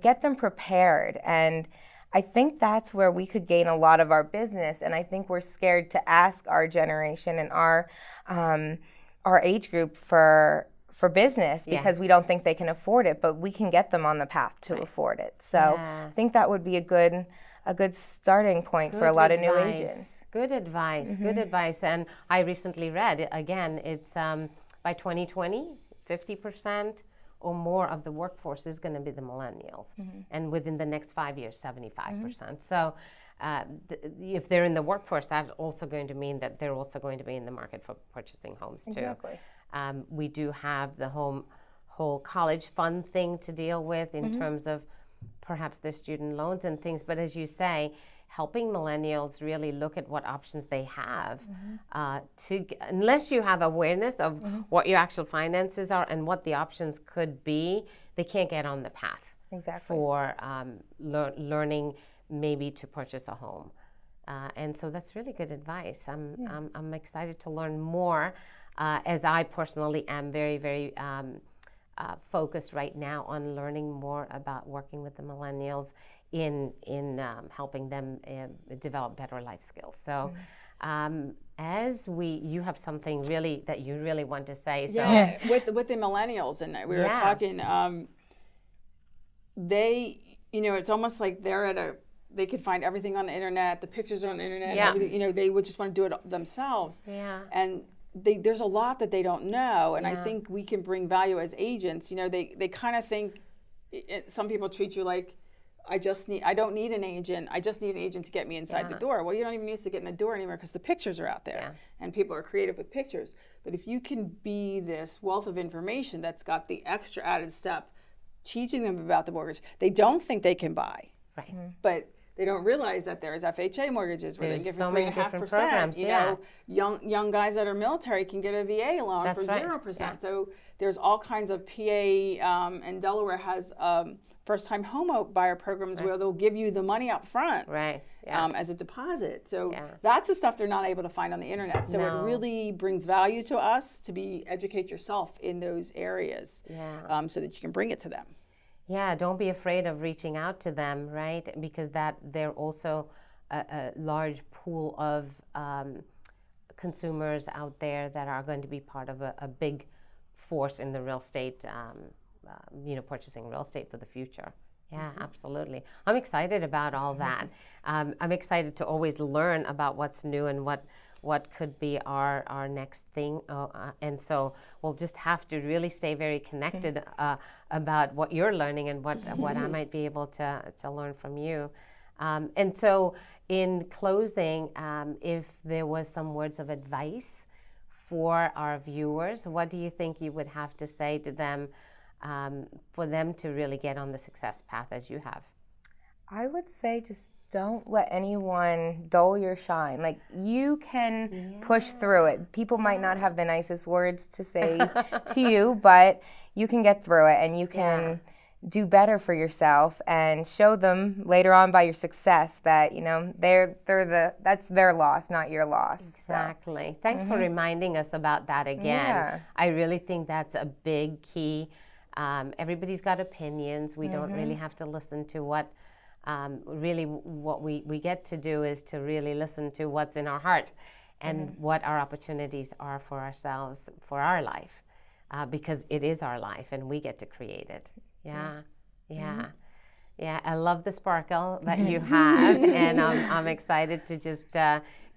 Get them prepared. And I think that's where we could gain a lot of our business. And I think we're scared to ask our generation and our age group for business because we don't think they can afford it. But we can get them on the path to afford it. So I think that would be a good starting point for a lot of new agents. Good advice, good advice. And I recently read, again, it's by 2020, 50% or more of the workforce is going to be the millennials. And within the next 5 years, 75%. So if they're in the workforce, that's also going to mean that they're also going to be in the market for purchasing homes too. Exactly. We do have the whole college fund thing to deal with in terms of perhaps their student loans and things. But as you say, helping millennials really look at what options they have unless you have awareness of what your actual finances are and what the options could be, they can't get on the path for learning maybe to purchase a home. And so that's really good advice. I'm excited to learn more as I personally am very, very focused right now on learning more about working with the millennials in helping them develop better life skills. So you have something really that you really want to say. So. Yeah, with the millennials, and we were talking, it's almost like they could find everything on the internet, the pictures are on the internet, everything, they would just want to do it themselves. And there's a lot that they don't know, and I think we can bring value as agents. They kind of think, some people treat you like, I don't need an agent. I just need an agent to get me inside the door. Well, you don't even need to get in the door anymore because the pictures are out there, and people are creative with pictures. But if you can be this wealth of information that's got the extra added step, teaching them about the mortgage, they don't think they can buy, but they don't realize that there's FHA mortgages where they give you 3.5%. Young guys that are military can get a VA loan for 0%. So there's all kinds of PA, and Delaware has first-time home buyer programs where they'll give you the money up front as a deposit. So that's the stuff they're not able to find on the internet. So it really brings value to us to educate yourself in those areas so that you can bring it to them. Yeah, don't be afraid of reaching out to them, right? Because they're also a large pool of consumers out there that are going to be part of a big force in the real estate, purchasing real estate for the future. Yeah, absolutely. I'm excited about all that. I'm excited to always learn about what's new and what could be our next thing. And so we'll just have to really stay very connected about what you're learning and what I might be able to learn from you. And so in closing, if there was some words of advice for our viewers, what do you think you would have to say to them for them to really get on the success path as you have? I would say just don't let anyone dull your shine. Like, you can push through it. People might not have the nicest words to say to you, but you can get through it, and you can do better for yourself and show them later on by your success that, you know, that's their loss, not your loss. Exactly. So. Thanks for reminding us about that again. Yeah. I really think that's a big key. Everybody's got opinions. We don't really have to listen to what really what we get to do is to really listen to what's in our heart and what our opportunities are for ourselves, for our life, because it is our life and we get to create it. Yeah. I love the sparkle that you have, and I'm excited to just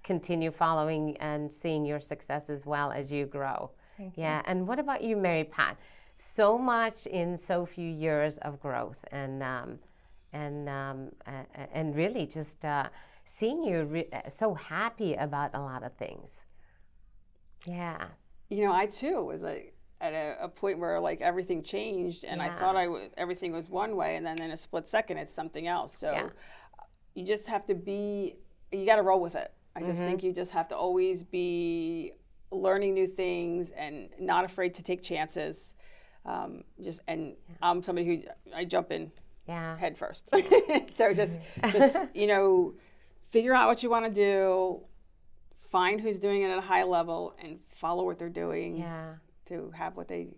continue following and seeing your success as well as you grow. Thank you. And what about you, Mary Pat? So much in so few years of growth, and really just seeing you so happy about a lot of things. Yeah. You know, I too was at a point where like everything changed, and I thought everything was one way, and then in a split second it's something else. So you just have to you got to roll with it. I just think you just have to always be learning new things and not afraid to take chances. I'm somebody who I jump in head first. So just you know, figure out what you want to do, find who's doing it at a high level, and follow what they're doing. To have what they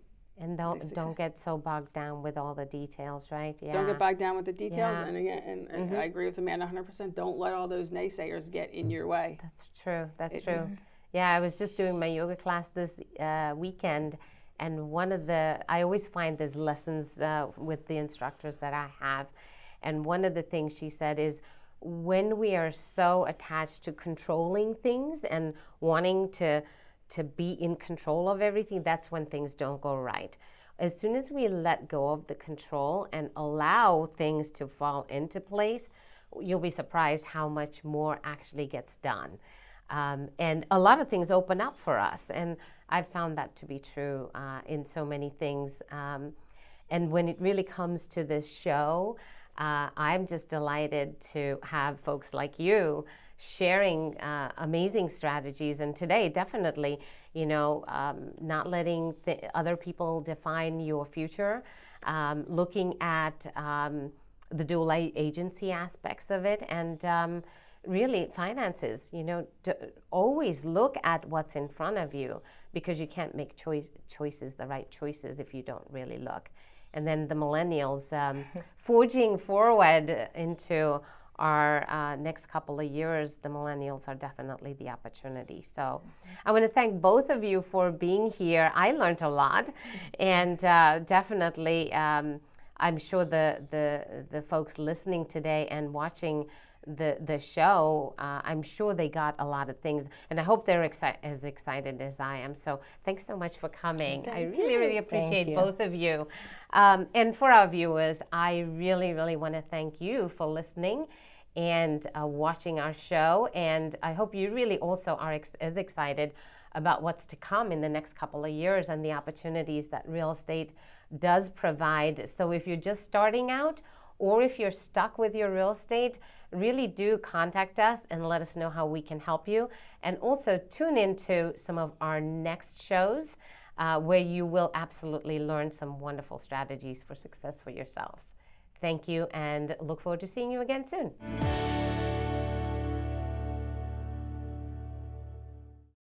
don't get so bogged down with all the details, right? Don't get bogged down with the details. And again, and I agree with Amanda 100%. Don't let all those naysayers get in your way. That's true. That's true. Yeah, I was just doing my yoga class this weekend, and I always find there's lessons with the instructors that I have, and one of the things she said is, when we are so attached to controlling things and wanting to be in control of everything, that's when things don't go right. As soon as we let go of the control and allow things to fall into place, you'll be surprised how much more actually gets done. And a lot of things open up for us. And I've found that to be true in so many things. And when it really comes to this show, I'm just delighted to have folks like you sharing amazing strategies, and today definitely, you know, not letting other people define your future, looking at the dual agency aspects of it, and really finances. You know, always look at what's in front of you, because you can't make the right choices if you don't really look. And then the millennials forging forward into our next couple of years, the millennials are definitely the opportunity. So I want to thank both of you for being here. I learned a lot, and definitely I'm sure the folks listening today and watching the show, I'm sure they got a lot of things, and I hope they're as excited as I am. So thanks so much for coming. I really appreciate both of you. And for our viewers, I really want to thank you for listening and watching our show. And I hope you really also are as excited about what's to come in the next couple of years and the opportunities that real estate does provide. So if you're just starting out, or if you're stuck with your real estate, really do contact us and let us know how we can help you. And also tune into some of our next shows where you will absolutely learn some wonderful strategies for success for yourselves. Thank you, and look forward to seeing you again soon.